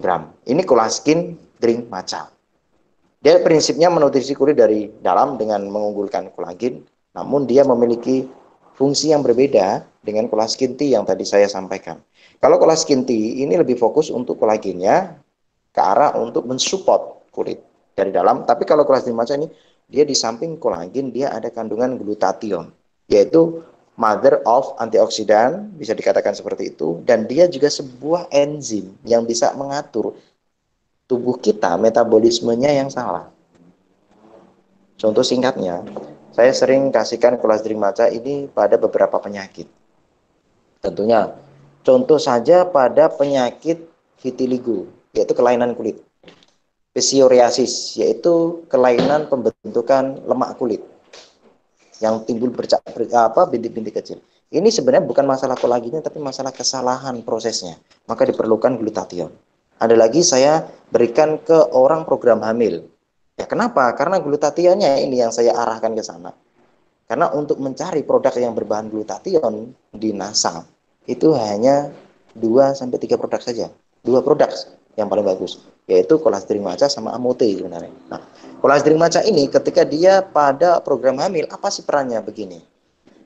gram. Ini collagen drink matcha. Dia prinsipnya menutrisi kulit dari dalam dengan mengunggulkan kolagen, namun dia memiliki fungsi yang berbeda dengan collagen tea yang tadi saya sampaikan. Kalau collagen tea ini lebih fokus untuk kolagennya ke arah untuk mensupport kulit dari dalam. Tapi kalau collagen matcha ini dia di samping kolagen dia ada kandungan glutathione, yaitu mother of antioksidan, bisa dikatakan seperti itu, dan dia juga sebuah enzim yang bisa mengatur tubuh kita metabolismenya yang salah. Contoh singkatnya, saya sering kasihkan collagen matcha ini pada beberapa penyakit. Tentunya, contoh saja pada penyakit vitiligo, yaitu kelainan kulit. Psoriasis, yaitu kelainan pembentukan lemak kulit yang timbul bintik-bintik kecil. Ini sebenarnya bukan masalah kolagennya, tapi masalah kesalahan prosesnya. Maka diperlukan glutathione. Ada lagi saya berikan ke orang program hamil. Ya kenapa? Karena glutathione ini yang saya arahkan ke sana. Karena untuk mencari produk yang berbahan glutathione di NASA itu hanya 2-3 produk saja. 2 produk yang paling bagus, yaitu collagen matcha sama amute sebenarnya. Nah, collagen matcha ini ketika dia pada program hamil, apa sih perannya begini?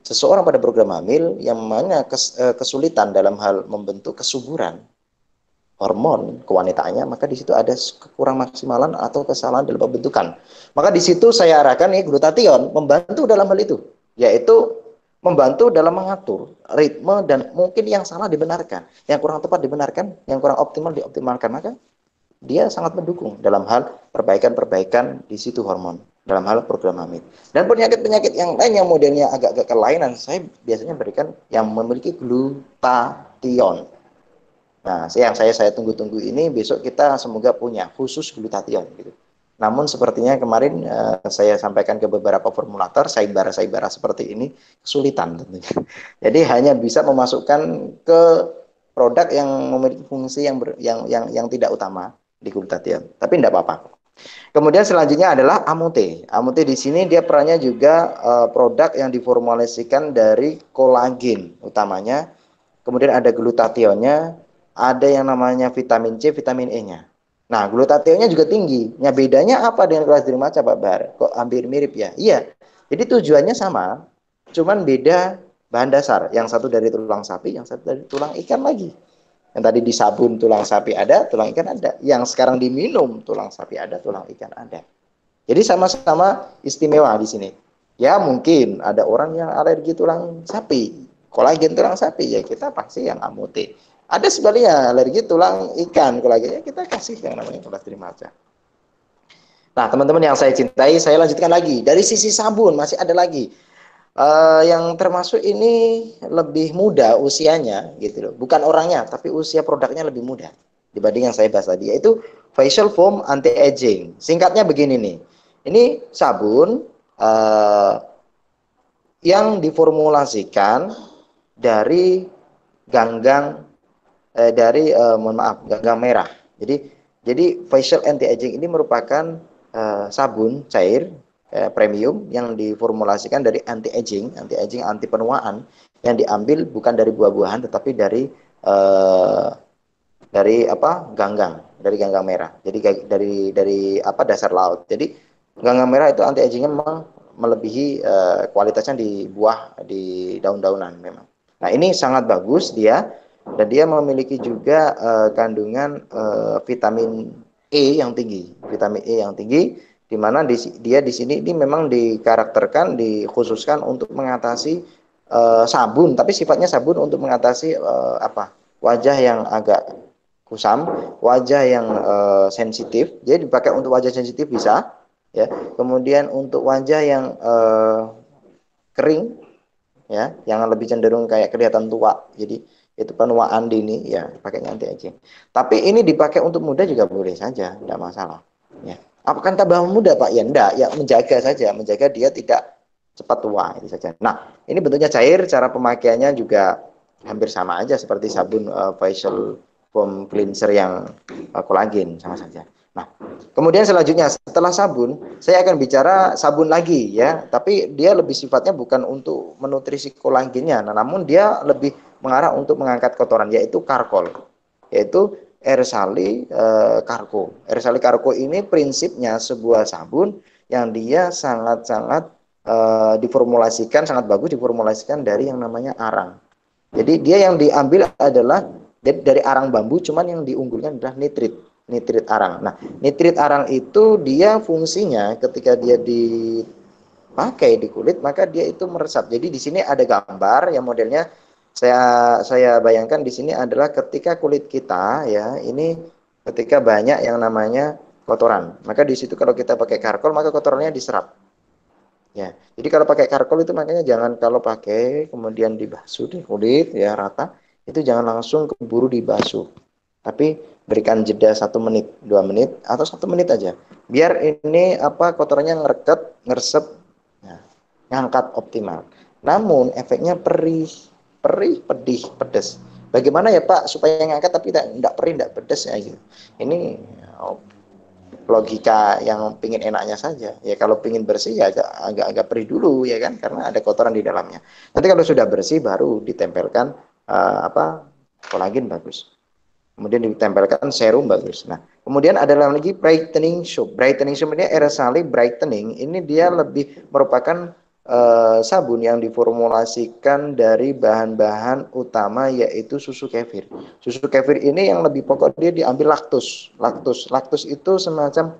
Seseorang pada program hamil yang mana kesulitan dalam hal membentuk kesuburan hormon kewanitaannya, maka di situ ada kekurang maksimalan atau kesalahan dalam pembentukan. Maka di situ saya arahkan nih glutathione membantu dalam hal itu, yaitu membantu dalam mengatur ritme dan mungkin yang salah dibenarkan, yang kurang tepat dibenarkan, yang kurang optimal dioptimalkan. Maka dia sangat mendukung dalam hal perbaikan-perbaikan di situ hormon dalam hal program hamil. Dan penyakit-penyakit yang lain yang modelnya agak-agak kelainan, saya biasanya berikan yang memiliki glutathione. Nah, yang saya tunggu-tunggu ini besok kita semoga punya khusus glutathione gitu. Namun sepertinya kemarin saya sampaikan ke beberapa formulator sayembara seperti ini kesulitan tentunya. Jadi hanya bisa memasukkan ke produk yang memiliki fungsi yang tidak utama di glutathione. Tapi tidak apa-apa. Kemudian selanjutnya adalah amute. Amute di sini dia perannya juga produk yang diformulasikan dari kolagen utamanya. Kemudian ada glutathione-nya, ada yang namanya vitamin C, vitamin E-nya. Nah, glutathione-nya juga tinggi. Nah, bedanya apa dengan collagen matcha, Pak Bar? Kok hampir mirip ya? Iya. Jadi tujuannya sama, cuman beda bahan dasar. Yang satu dari tulang sapi, yang satu dari tulang ikan lagi. Yang tadi di sabun tulang sapi ada, tulang ikan ada. Yang sekarang diminum tulang sapi ada, tulang ikan ada. Jadi sama-sama istimewa di sini. Ya mungkin ada orang yang alergi tulang sapi, kolagen tulang sapi, ya kita pasti yang amute. Ada sebaliknya alergi tulang ikan, kolagennya kita kasih yang namanya collagen matcha. Nah teman-teman yang saya cintai, saya lanjutkan lagi. Dari sisi sabun masih ada lagi. Yang termasuk ini lebih muda usianya gitu loh. Bukan orangnya, tapi usia produknya lebih muda dibanding yang saya bahas tadi, yaitu facial foam anti-aging. Singkatnya begini nih. Ini sabun yang diformulasikan dari ganggang ganggang merah. Jadi facial anti-aging ini merupakan sabun cair premium yang diformulasikan dari anti-aging, anti penuaan yang diambil bukan dari buah-buahan tetapi dari dari ganggang merah. Jadi dari dasar laut. Jadi ganggang merah itu anti-agingnya memang melebihi kualitasnya di buah, di daun-daunan memang. Nah ini sangat bagus dia, dan dia memiliki juga kandungan vitamin E yang tinggi, di mana dia di sini ini memang dikarakterkan, dikhususkan untuk mengatasi sabun, tapi sifatnya sabun untuk mengatasi wajah yang agak kusam, wajah yang sensitif. Jadi dipakai untuk wajah sensitif bisa, ya. Kemudian untuk wajah yang kering, ya, yang lebih cenderung kayak kelihatan tua, jadi itu penuaan dini, ya pakainya anti-aging. Tapi ini dipakai untuk muda juga boleh saja, tidak masalah. Ya. Apakah tambah muda Pak? Ya enggak, ya menjaga saja, menjaga dia tidak cepat tua itu saja. Nah, ini bentuknya cair, cara pemakaiannya juga hampir sama aja seperti sabun facial foam cleanser yang kolagen, sama saja. Nah, kemudian selanjutnya setelah sabun, saya akan bicara sabun lagi ya, tapi dia lebih sifatnya bukan untuk menutrisi kolagennya, namun dia lebih mengarah untuk mengangkat kotoran, yaitu karkol, yaitu Ersali Karko. Ersali Karko ini prinsipnya sebuah sabun yang dia sangat-sangat diformulasikan sangat bagus diformulasikan dari yang namanya arang. Jadi dia yang diambil adalah dari arang bambu, cuman yang diunggulkan adalah nitrit arang. Nah, nitrit arang itu dia fungsinya ketika dia dipakai di kulit, maka dia itu meresap. Jadi di sini ada gambar yang modelnya saya bayangkan di sini adalah ketika kulit kita ya, ini ketika banyak yang namanya kotoran. Maka di situ kalau kita pakai karkol, maka kotorannya diserap. Ya, jadi kalau pakai karkol itu makanya jangan kalau pakai kemudian dibasuh di kulit ya rata, itu jangan langsung keburu dibasuh. Tapi berikan jeda 1 menit, 2 menit atau 1 menit aja. Biar ini apa kotorannya ngeresep, nah, ngangkat optimal. Namun efeknya perih, pedih, pedas. Bagaimana ya Pak supaya ngangkat tapi tidak perih, tidak pedas ya gitu. Ini logika yang pingin enaknya saja ya. Kalau pingin bersih ya agak perih dulu ya kan, karena ada kotoran di dalamnya. Nanti kalau sudah bersih baru ditempelkan kolagen bagus, kemudian ditempelkan serum bagus. Nah kemudian ada lagi brightening soap. Brightening soap ini Aerosolite brightening, ini dia lebih merupakan sabun yang diformulasikan dari bahan-bahan utama yaitu susu kefir. Susu kefir ini yang lebih pokok dia diambil laktus. Laktus itu semacam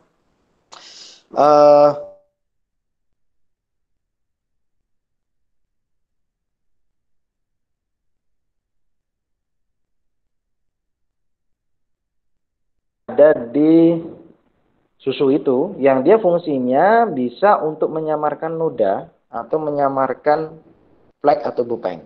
ada di susu itu yang dia fungsinya bisa untuk menyamarkan noda atau menyamarkan flek atau bupeng.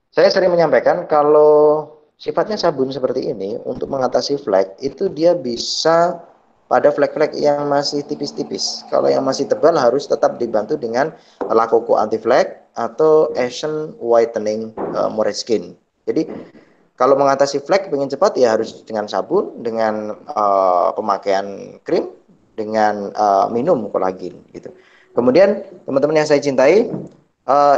Saya sering menyampaikan kalau sifatnya sabun seperti ini untuk mengatasi flek itu dia bisa pada flek-flek yang masih tipis-tipis. Kalau yang masih tebal harus tetap dibantu dengan Lakoko anti flek atau Asian whitening Moreskin. Jadi kalau mengatasi flek pengen cepat ya harus dengan sabun, dengan pemakaian krim, dengan minum kolagen gitu. Kemudian teman-teman yang saya cintai,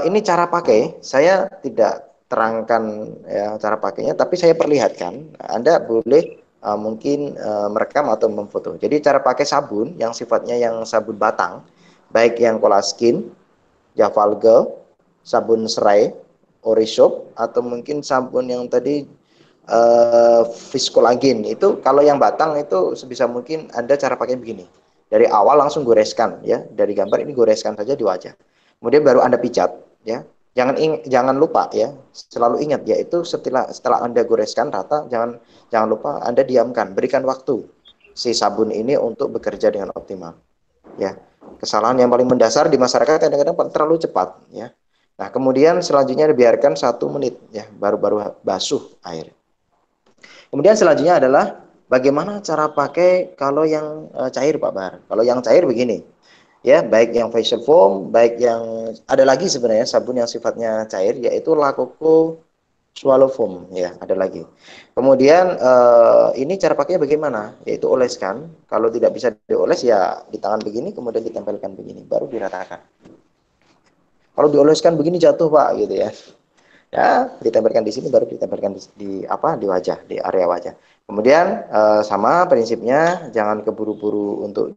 ini cara pakai, saya tidak terangkan ya cara pakainya, tapi saya perlihatkan. Anda boleh mungkin merekam atau memfoto. Jadi cara pakai sabun yang sifatnya yang sabun batang, baik yang Colaskin, Javalgel, sabun serai, Orisop, atau mungkin sabun yang tadi Viscolagen. Itu kalau yang batang itu sebisa mungkin Anda cara pakai begini. Dari awal langsung goreskan ya, dari gambar ini goreskan saja di wajah. Kemudian baru Anda pijat ya. Jangan lupa ya, selalu ingat yaitu setelah Anda goreskan rata, jangan lupa Anda diamkan, berikan waktu si sabun ini untuk bekerja dengan optimal. Ya, kesalahan yang paling mendasar di masyarakat kadang-kadang terlalu cepat ya. Nah, kemudian selanjutnya dibiarkan 1 menit ya, baru basuh air. Kemudian selanjutnya adalah bagaimana cara pakai kalau yang cair Pak Bahar. Kalau yang cair begini. Ya, baik yang facial foam, baik yang ada lagi sebenarnya sabun yang sifatnya cair yaitu Lakoko Swallow Foam ya, ada lagi. Kemudian ini cara pakainya bagaimana? Yaitu oleskan. Kalau tidak bisa dioles ya di tangan begini kemudian ditempelkan begini baru diratakan. Kalau dioleskan begini jatuh Pak gitu ya. Ya, ditempelkan di sini baru ditempelkan di wajah, di area wajah. Kemudian sama prinsipnya, jangan keburu-buru untuk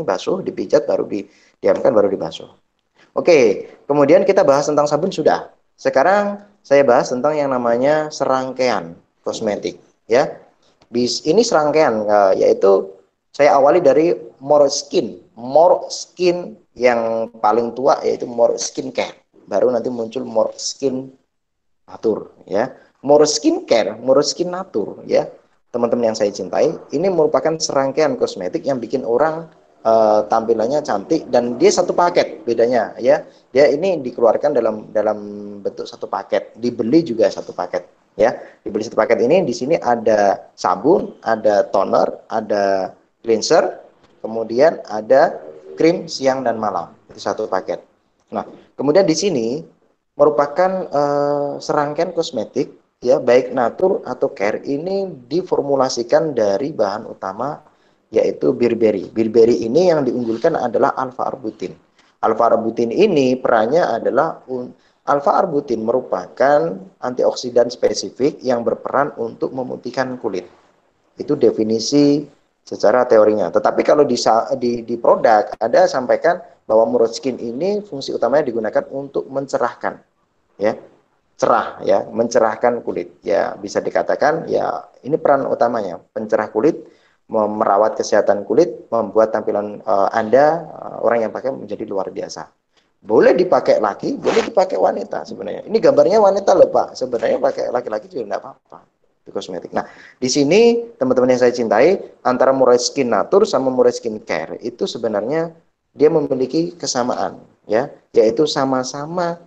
basuh, dipijat baru didiamkan baru dibasuh. Oke, kemudian kita bahas tentang sabun sudah. Sekarang saya bahas tentang yang namanya serangkaian kosmetik ya. Ini serangkaian yaitu saya awali dari Moreskin yang paling tua yaitu Moreskin Care. Baru nanti muncul Moreskin Natur ya. Moreskin Care, Moreskin Natur ya. Teman-teman yang saya cintai, ini merupakan serangkaian kosmetik yang bikin orang tampilannya cantik dan dia satu paket bedanya ya. Dia ini dikeluarkan dalam bentuk satu paket, dibeli juga satu paket ya. Dibeli satu paket ini di sini ada sabun, ada toner, ada cleanser, kemudian ada krim siang dan malam. Itu satu paket. Nah, kemudian di sini merupakan serangkaian kosmetik ya, baik natur atau care ini diformulasikan dari bahan utama yaitu birberry. Birberry ini yang diunggulkan adalah alpha-arbutin. Alpha-arbutin ini perannya adalah alpha-arbutin merupakan antioksidan spesifik yang berperan untuk memutihkan kulit. Itu definisi secara teorinya. Tetapi kalau di produk ada sampaikan bahwa Moleskine ini fungsi utamanya digunakan untuk mencerahkan, ya, cerah, ya, mencerahkan kulit. Ya, bisa dikatakan ya ini peran utamanya, pencerah kulit, merawat kesehatan kulit, membuat tampilan Anda, orang yang pakai menjadi luar biasa. Boleh dipakai laki, boleh dipakai wanita sebenarnya. Ini gambarnya wanita loh Pak. Sebenarnya pakai laki-laki juga enggak apa-apa. Itu kosmetik. Nah, di sini teman-teman yang saya cintai, antara Moleskine Nature sama Moleskine Care itu sebenarnya dia memiliki kesamaan, ya, yaitu sama-sama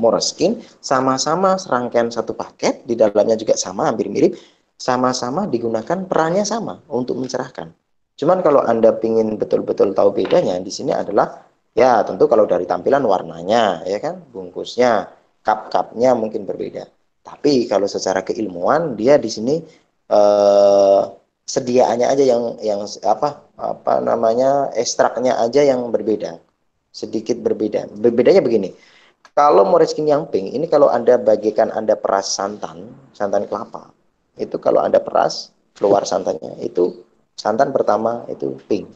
Moleskine, sama-sama serangkaian satu paket, di dalamnya juga sama, hampir mirip, sama-sama digunakan perannya sama untuk mencerahkan. Cuman kalau Anda ingin betul-betul tahu bedanya, di sini adalah ya tentu kalau dari tampilan warnanya, ya kan, bungkusnya, cup-cupnya mungkin berbeda. Tapi kalau secara keilmuan dia di sini eh, sediaannya aja yang apa namanya ekstraknya aja yang berbeda, sedikit berbeda. Bedanya begini. Kalau Moleskine yang pink, ini kalau Anda bagikan Anda peras santan, santan kelapa, itu kalau Anda peras, keluar santannya, itu santan pertama itu pink.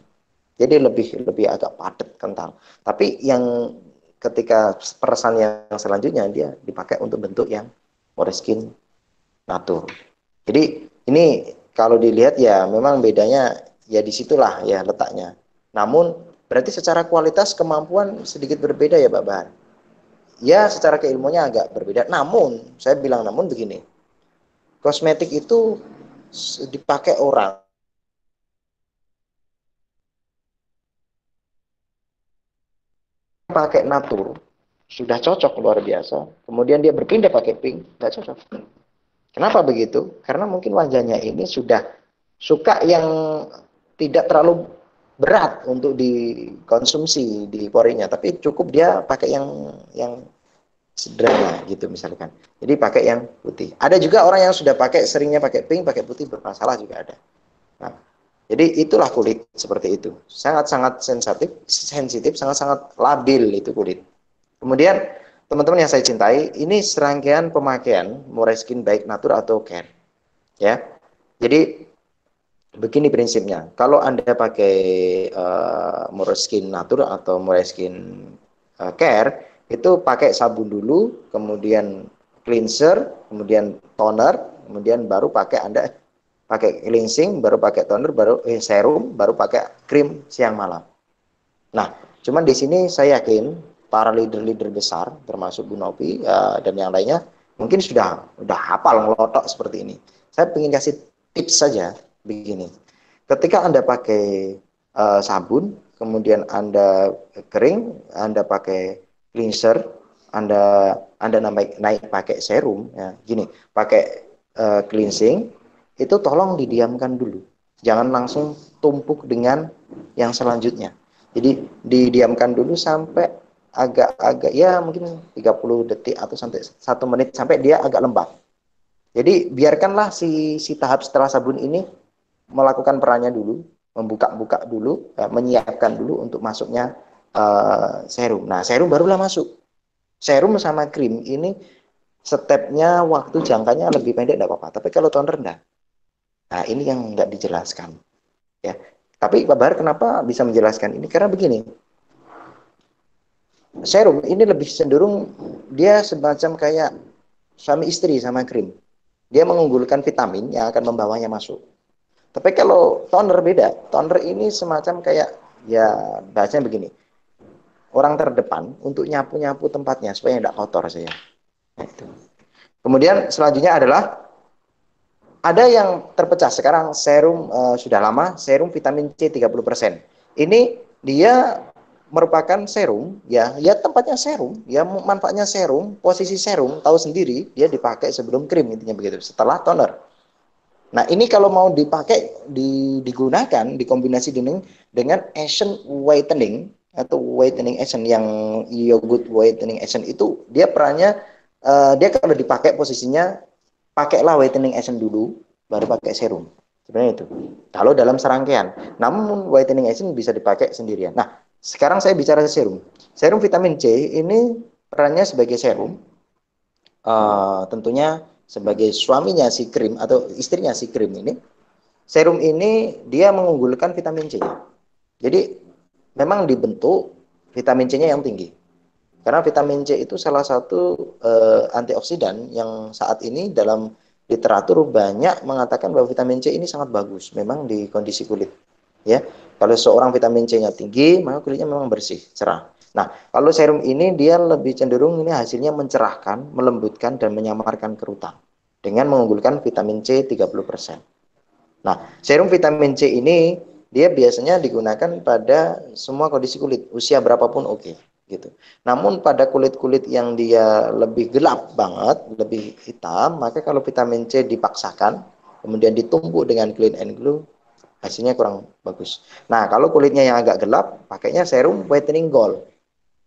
Jadi lebih agak padat, kental. Tapi yang ketika perasan yang selanjutnya, dia dipakai untuk bentuk yang Moleskine Nature. Jadi ini kalau dilihat ya memang bedanya ya disitulah ya letaknya. Namun berarti secara kualitas kemampuan sedikit berbeda ya Pak Bahar. Ya, secara keilmuannya agak berbeda. Namun, saya bilang namun begini, kosmetik itu dipakai orang pakai natur sudah cocok luar biasa. Kemudian dia berpindah pakai pink, nggak cocok. Kenapa begitu? Karena mungkin wajahnya ini sudah suka yang tidak terlalu berat untuk dikonsumsi di porinya, tapi cukup dia pakai yang sederhana gitu misalkan. Jadi pakai yang putih. Ada juga orang yang sudah pakai seringnya pakai pink, pakai putih bermasalah juga ada. Nah, jadi itulah kulit seperti itu. Sangat-sangat sensitif, sangat-sangat labil itu kulit. Kemudian teman-teman yang saya cintai, ini serangkaian pemakaian Moleskine baik Nature atau Care. Ya. Jadi begini prinsipnya. Kalau Anda pakai Moleskine Nature atau Moleskine Care, itu pakai sabun dulu, kemudian cleanser, kemudian toner, kemudian baru pakai Anda pakai cleansing, baru pakai toner, baru serum, baru pakai krim siang malam. Nah, cuman di sini saya yakin para leader-leader besar, termasuk Bu Novi dan yang lainnya, mungkin sudah hafal ngelotok seperti ini. Saya ingin kasih tips saja begini. Ketika Anda pakai sabun, kemudian Anda kering, Anda pakai cleanser, Anda naik pakai serum, ya, gini, pakai cleansing, itu tolong didiamkan dulu. Jangan langsung tumpuk dengan yang selanjutnya. Jadi didiamkan dulu sampai agak-agak ya mungkin 30 detik atau sampai 1 menit sampai dia agak lembab. Jadi biarkanlah si tahap setelah sabun ini melakukan perannya dulu, membuka-buka dulu, menyiapkan dulu untuk masuknya serum. Nah, serum barulah masuk. Serum sama krim ini stepnya waktu jangkanya lebih pendek tidak apa-apa. Tapi kalau toner enggak. Nah, ini yang enggak dijelaskan. Ya. Tapi Pak Bahar kenapa bisa menjelaskan ini? Karena begini, serum ini lebih cenderung dia semacam kayak suami istri sama krim. Dia mengunggulkan vitamin yang akan membawanya masuk. Tapi kalau toner beda. Toner ini semacam kayak ya bahasanya begini. Orang terdepan untuk nyapu-nyapu tempatnya supaya tidak kotor saya. Nah, itu. Kemudian selanjutnya adalah ada yang terpecah sekarang serum sudah lama serum vitamin C 30%. Ini dia merupakan serum ya tempatnya serum, ya manfaatnya serum, posisi serum tahu sendiri dia dipakai sebelum krim intinya begitu, setelah toner. Nah, ini kalau mau dipakai digunakan dikombinasi dengan Asian whitening atau whitening Asian yang yogurt whitening Asian itu dia perannya dia kalau dipakai posisinya pakailah whitening Asian dulu, baru pakai serum. Sebenarnya itu. Kalau dalam serangkaian. Namun whitening Asian bisa dipakai sendirian. Nah, sekarang saya bicara serum. Serum vitamin C ini perannya sebagai serum. Tentunya sebagai suaminya si krim atau istrinya si krim ini. Serum ini dia mengunggulkan vitamin C. Jadi memang dibentuk vitamin C-nya yang tinggi. Karena vitamin C itu salah satu antioksidan yang saat ini dalam literatur banyak mengatakan bahwa vitamin C ini sangat bagus memang di kondisi kulit. Ya, kalau seorang vitamin C-nya tinggi, maka kulitnya memang bersih, cerah. Nah, kalau serum ini dia lebih cenderung ini hasilnya mencerahkan, melembutkan dan menyamarkan kerutan dengan mengunggulkan vitamin C 30%. Nah, serum vitamin C ini dia biasanya digunakan pada semua kondisi kulit, usia berapapun oke, gitu. Namun pada kulit-kulit yang dia lebih gelap banget, lebih hitam, maka kalau vitamin C dipaksakan, kemudian ditumbuk dengan Clean and Glow, hasilnya kurang bagus. Nah, kalau kulitnya yang agak gelap, pakainya serum whitening gold.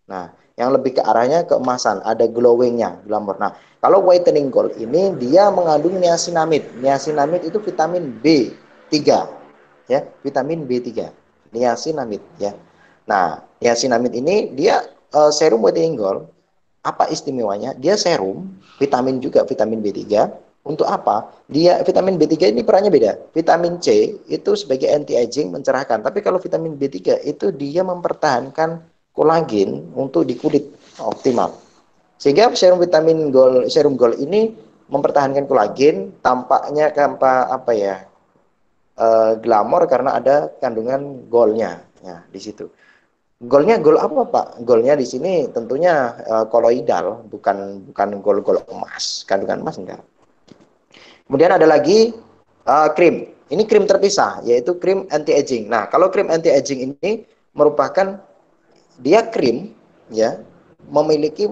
Nah, yang lebih ke arahnya keemasan, ada glowingnya, glamour. Nah, kalau whitening gold ini dia mengandung niacinamide. Niacinamide itu vitamin B3, ya, vitamin B3. Niacinamide, ya. Nah, niacinamide ini dia serum whitening gold. Apa istimewanya? Dia serum, vitamin juga, vitamin B3. Untuk apa? Dia vitamin B3 ini perannya beda. Vitamin C itu sebagai anti aging mencerahkan, tapi kalau vitamin B3 itu dia mempertahankan kolagen untuk di kulit optimal. Sehingga serum gold ini mempertahankan kolagen, tampaknya apa ya? Glamor karena ada kandungan goldnya ya di situ. Goldnya gold apa Pak? Goldnya di sini tentunya koloidal, bukan gold emas, kandungan emas enggak. Kemudian ada lagi krim. Ini krim terpisah, yaitu krim anti aging. Nah, kalau krim anti aging ini merupakan dia krim, ya, memiliki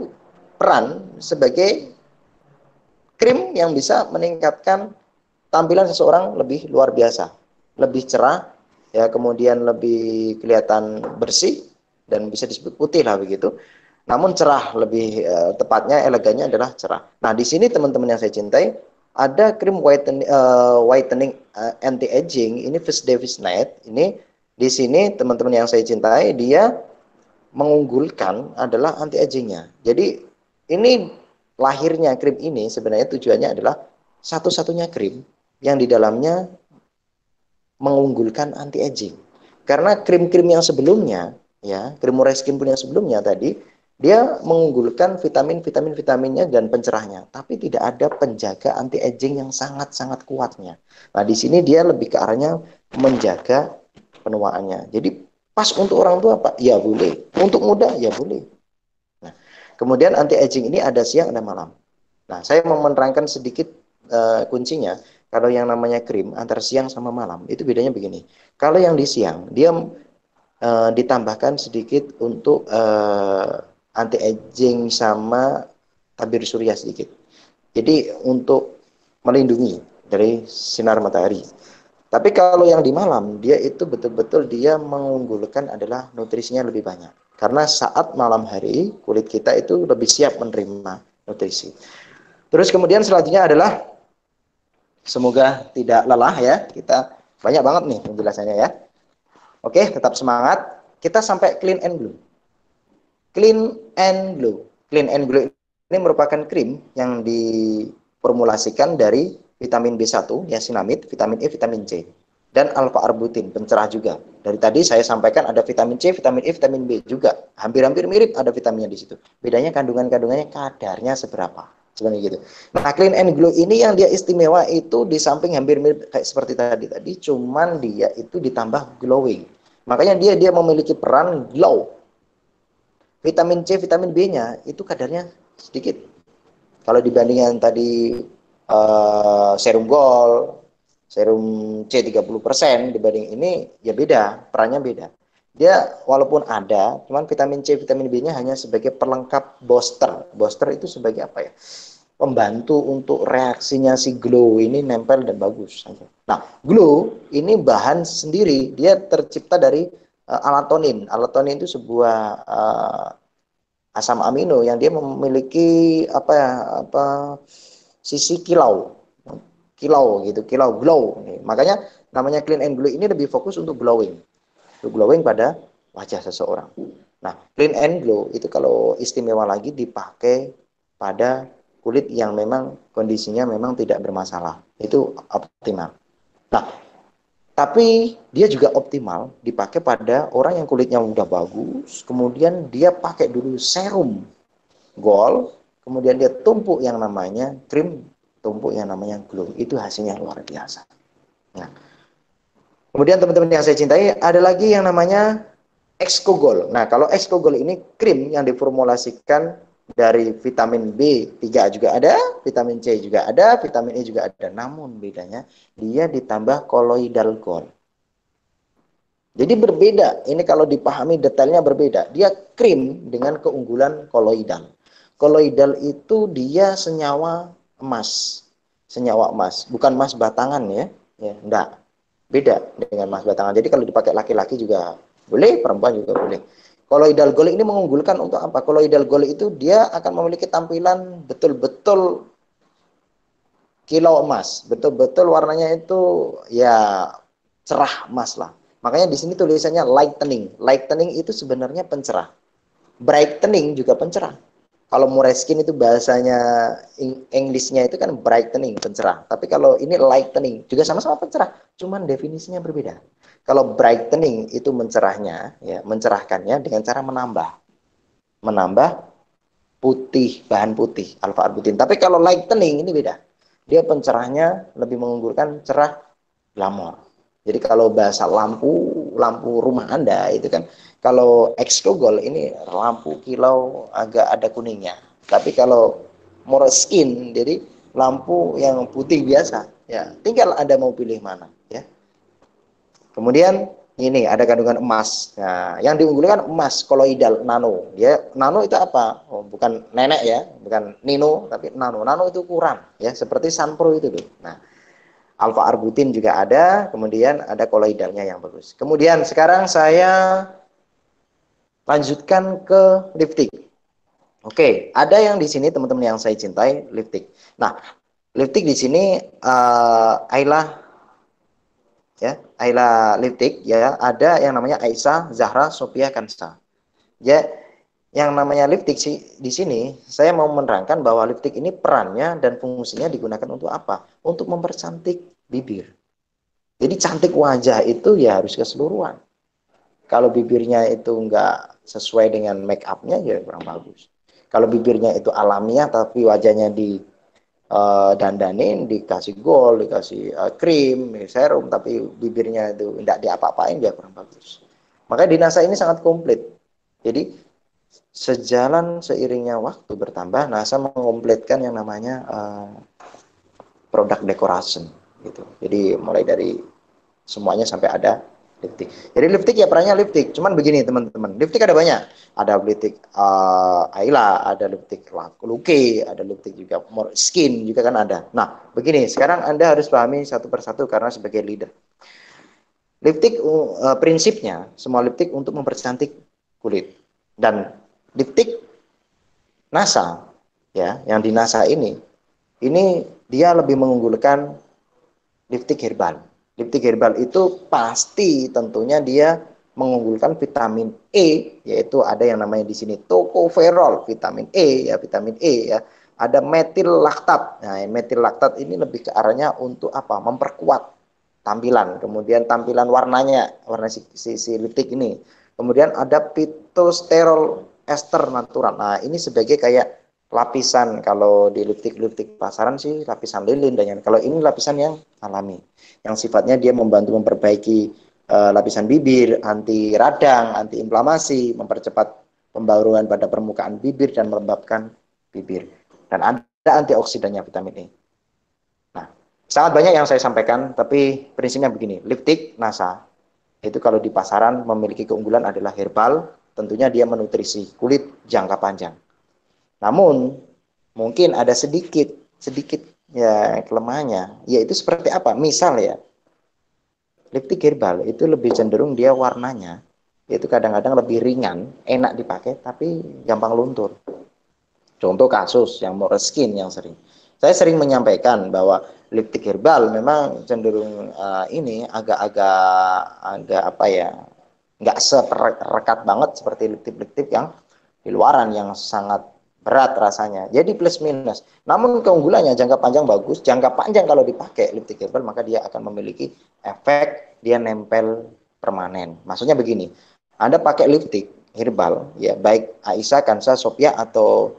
peran sebagai krim yang bisa meningkatkan tampilan seseorang lebih luar biasa, lebih cerah, ya, kemudian lebih kelihatan bersih dan bisa disebut putih lah begitu. Namun cerah, lebih tepatnya elegannya adalah cerah. Nah, di sini teman-teman yang saya cintai, ada krim whitening anti aging ini First Davis Night. Ini di sini teman-teman yang saya cintai, dia mengunggulkan adalah anti agingnya. Jadi ini lahirnya krim ini sebenarnya tujuannya adalah satu-satunya krim yang di dalamnya mengunggulkan anti aging. Karena krim-krim yang sebelumnya, ya, krim Moreskin pun yang sebelumnya tadi, dia mengunggulkan vitaminnya dan pencerahnya, tapi tidak ada penjaga anti aging yang sangat-sangat kuatnya. Nah, di sini dia lebih ke arahnya menjaga penuaannya. Jadi pas untuk orang tua Pak, ya boleh. Untuk muda ya boleh. Nah, kemudian anti aging ini ada siang ada malam. Nah, saya mau menerangkan sedikit kuncinya. Kalau yang namanya krim antara siang sama malam itu bedanya begini. Kalau yang di siang dia ditambahkan sedikit untuk anti aging sama tabir surya sedikit. Jadi untuk melindungi dari sinar matahari. Tapi kalau yang di malam dia itu betul-betul dia mengunggulkan adalah nutrisinya lebih banyak. Karena saat malam hari kulit kita itu lebih siap menerima nutrisi. Terus kemudian selanjutnya adalah semoga tidak lelah ya. Kita banyak banget nih penjelasannya ya. Oke, tetap semangat. Kita sampai clean and glow. Clean and glow. Clean and glow ini merupakan krim yang diformulasikan dari vitamin B1, niacinamide, vitamin E, vitamin C. Dan alpha-arbutin, pencerah juga. Dari tadi saya sampaikan ada vitamin C, vitamin E, vitamin B juga. Hampir-hampir mirip ada vitaminnya di situ. Bedanya kandungannya kadarnya seberapa. Sebenarnya gitu. Nah, clean and glow ini yang dia istimewa itu di samping hampir mirip kayak seperti tadi, cuman dia itu ditambah glowing. Makanya dia memiliki peran glow. Vitamin C, vitamin B-nya itu kadarnya sedikit. Kalau dibandingkan tadi serum gold, serum C 30% dibanding ini ya beda, perannya beda. Dia walaupun ada, cuman vitamin C, vitamin B-nya hanya sebagai pelengkap booster. Booster itu sebagai apa ya? Pembantu untuk reaksinya si glow ini nempel dan bagus. Nah, glow ini bahan sendiri, dia tercipta dari alatonin. Alatonin itu sebuah asam amino yang dia memiliki sisi kilau gitu, kilau glow. Makanya namanya clean and glow ini lebih fokus untuk glowing pada wajah seseorang. Nah, clean and glow itu kalau istimewa lagi dipakai pada kulit yang memang kondisinya memang tidak bermasalah. Itu optimal. Nah, Tapi dia juga optimal dipakai pada orang yang kulitnya udah bagus, kemudian dia pakai dulu serum gold, kemudian dia tumpuk yang namanya krim, tumpuk yang namanya glow. Itu hasilnya luar biasa. Nah, kemudian teman-teman yang saya cintai, ada lagi yang namanya Excogol. Nah, kalau Excogol ini krim yang diformulasikan dari vitamin B3 juga ada, vitamin C juga ada, vitamin E juga ada. Namun bedanya dia ditambah kolloidal gold. Jadi berbeda. Ini kalau dipahami detailnya berbeda. Dia krim dengan keunggulan koloidal. Koloidal itu dia senyawa emas. Senyawa emas, bukan emas batangan ya. Ya, enggak. Beda dengan emas batangan. Jadi kalau dipakai laki-laki juga boleh, perempuan juga boleh. Koloidal gold ini mengunggulkan untuk apa? Koloidal gold itu dia akan memiliki tampilan betul-betul kilau emas. Betul-betul warnanya itu ya cerah emas lah. Makanya di sini tulisannya lightening. Lightening itu sebenarnya pencerah. Brightening juga pencerah. Kalau Moreskin itu bahasanya Englishnya itu kan brightening, pencerah. Tapi kalau ini lightening juga sama-sama pencerah, cuman definisinya berbeda. Kalau brightening itu mencerahnya, ya, mencerahkannya dengan cara menambah putih, bahan putih, alfa arbutin. Tapi kalau lightening ini beda. Dia pencerahnya lebih mengunggulkan cerah glamor. Jadi kalau bahasa lampu rumah Anda itu kan, kalau Excogol ini lampu kilau agak ada kuningnya. Tapi kalau Moreskin jadi lampu yang putih biasa. Ya, tinggal Anda mau pilih mana, ya. Kemudian ini ada kandungan emas. Nah, yang diunggulkan emas koloidal nano. Ya, nano itu apa? Oh, bukan nenek ya, bukan nino, tapi nano. Nano itu kurang, ya, seperti Sunpro itu tuh. Nah, alfa arbutin juga ada, kemudian ada koloidalnya yang bagus. Kemudian sekarang saya lanjutkan ke lipstick. Oke, ada yang di sini teman-teman yang saya cintai, lipstick. Nah, lipstick di sini Ayla ya, Ayla lipstick ya, ada yang namanya Aisyah Zahra Sophia Kansa. Ya, yang namanya lipstick sih di sini saya mau menerangkan bahwa lipstick ini perannya dan fungsinya digunakan untuk apa? Untuk mempercantik bibir. Jadi cantik wajah itu ya harus keseluruhan. Kalau bibirnya itu enggak sesuai dengan make up-nya ya kurang bagus. Kalau bibirnya itu alamiah tapi wajahnya di dandanin, dikasih gold, dikasih krim, serum, tapi bibirnya itu tidak diapa-apain ya kurang bagus. Makanya di NASA ini sangat komplit. Jadi sejalan seiringnya waktu bertambah, NASA mengompletkan yang namanya product decoration gitu. Jadi mulai dari semuanya sampai ada lipstick. Jadi lipstick ya perannya lipstick. Cuman begini teman-teman, lipstick ada banyak. Ada lipstick Ayla, ada lipstick Luke, ada lipstick juga Moreskin juga kan ada. Nah, begini, sekarang Anda harus pahami satu persatu karena sebagai leader. Lipstick prinsipnya semua lipstick untuk mempercantik kulit. Dan lipstick NASA ya, yang di NASA ini dia lebih mengunggulkan lipstick herbal. Lipstick herbal itu pasti tentunya dia mengunggulkan vitamin E, yaitu ada yang namanya di sini tocopherol, vitamin E ya, vitamin E ya. Ada metil laktat. Nah, metil laktat ini lebih ke arahnya untuk apa? Memperkuat tampilan. Kemudian tampilan warnanya, warna si lipstick ini. Kemudian ada phytosterol ester natural. Nah, ini sebagai kayak lapisan, kalau di lipstick pasaran sih lapisan lilin, dan kalau ini lapisan yang alami yang sifatnya dia membantu memperbaiki lapisan bibir, anti radang, anti inflamasi, mempercepat pembaruan pada permukaan bibir dan melembabkan bibir, dan ada antioksidannya vitamin E. Nah, sangat banyak yang saya sampaikan, tapi prinsipnya begini, lipstick NASA itu kalau di pasaran memiliki keunggulan adalah herbal, tentunya dia menutrisi kulit jangka panjang. Namun mungkin ada sedikit ya kelemahannya, yaitu seperti apa? Misal ya, lipstick herbal itu lebih cenderung dia warnanya itu kadang-kadang lebih ringan, enak dipakai, tapi gampang luntur. Contoh kasus yang Moreskin yang saya sering menyampaikan bahwa lipstick herbal memang cenderung ini agak apa ya, nggak serekat banget seperti lipstick yang di luaran yang sangat berat rasanya. Jadi plus minus. Namun keunggulannya jangka panjang bagus. Jangka panjang kalau dipakai lipstick herbal maka dia akan memiliki efek dia nempel permanen. Maksudnya begini, Anda pakai lipstick herbal, ya baik Aisyah, Kansa, Sophia atau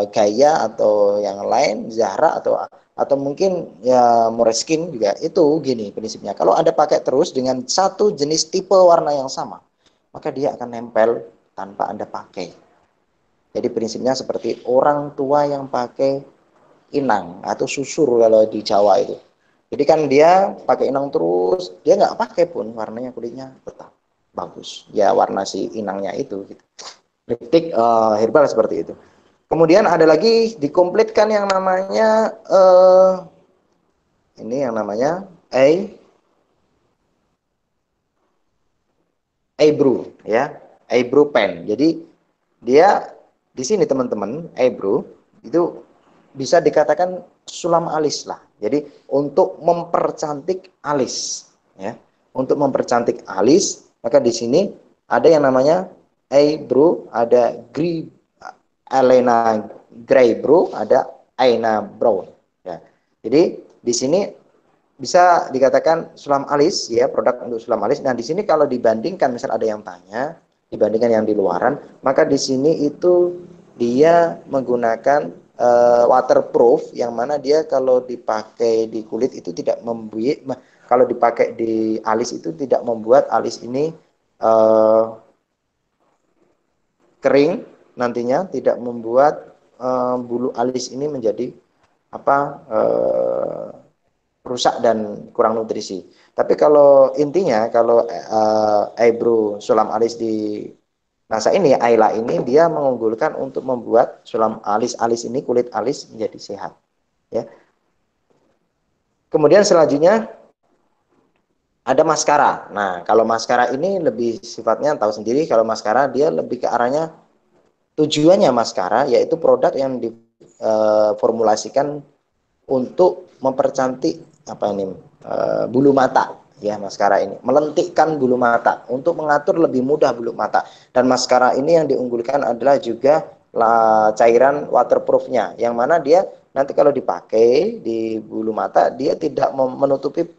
Gaya atau yang lain, Zahra atau mungkin ya Moreskin juga itu gini prinsipnya. Kalau Anda pakai terus dengan satu jenis tipe warna yang sama, maka dia akan nempel tanpa Anda pakai. Jadi prinsipnya seperti orang tua yang pakai inang atau susur kalau di Jawa itu. Jadi kan dia pakai inang terus, dia nggak pakai pun warnanya kulitnya tetap bagus. Ya warna si inangnya itu. Gitu. Lipstick herbal seperti itu. Kemudian ada lagi dikomplitkan yang namanya ini yang namanya eyebrow ya, eyebrow pen. Jadi dia di sini teman-teman, eyebrow itu bisa dikatakan sulam alis lah. Jadi untuk mempercantik alis ya. Untuk mempercantik alis, maka di sini ada yang namanya eyebrow, ada eyeliner gray brow, ada eyeliner brown ya. Jadi di sini bisa dikatakan sulam alis ya, produk untuk sulam alis. Nah, di sini kalau dibandingkan misal ada yang tanya dibandingkan yang di luaran, maka di sini itu dia menggunakan waterproof yang mana dia kalau dipakai di kulit itu tidak membuat, kalau dipakai di alis itu tidak membuat alis ini kering nantinya, tidak membuat bulu alis ini menjadi rusak dan kurang nutrisi. Tapi kalau intinya kalau eyebrow sulam alis di NASA ini, Ayla ini dia mengunggulkan untuk membuat sulam alis-alis ini, kulit alis menjadi sehat. Ya. Kemudian selanjutnya ada maskara. Nah, kalau maskara ini lebih sifatnya tahu sendiri, kalau maskara dia lebih ke arahnya tujuannya maskara yaitu produk yang diformulasikan untuk mempercantik bulu mata ya. Maskara ini melentikkan bulu mata untuk mengatur lebih mudah bulu mata, dan maskara ini yang diunggulkan adalah juga cairan waterproofnya yang mana dia nanti kalau dipakai di bulu mata dia tidak menutupi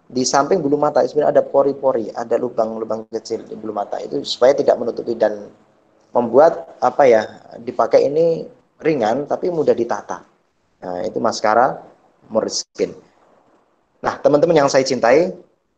di samping bulu mata sebenarnya ada pori-pori, ada lubang-lubang kecil di bulu mata itu supaya tidak menutupi dan membuat dipakai ini ringan tapi mudah ditata. Nah, itu maskara Moreskin. Nah, teman-teman yang saya cintai,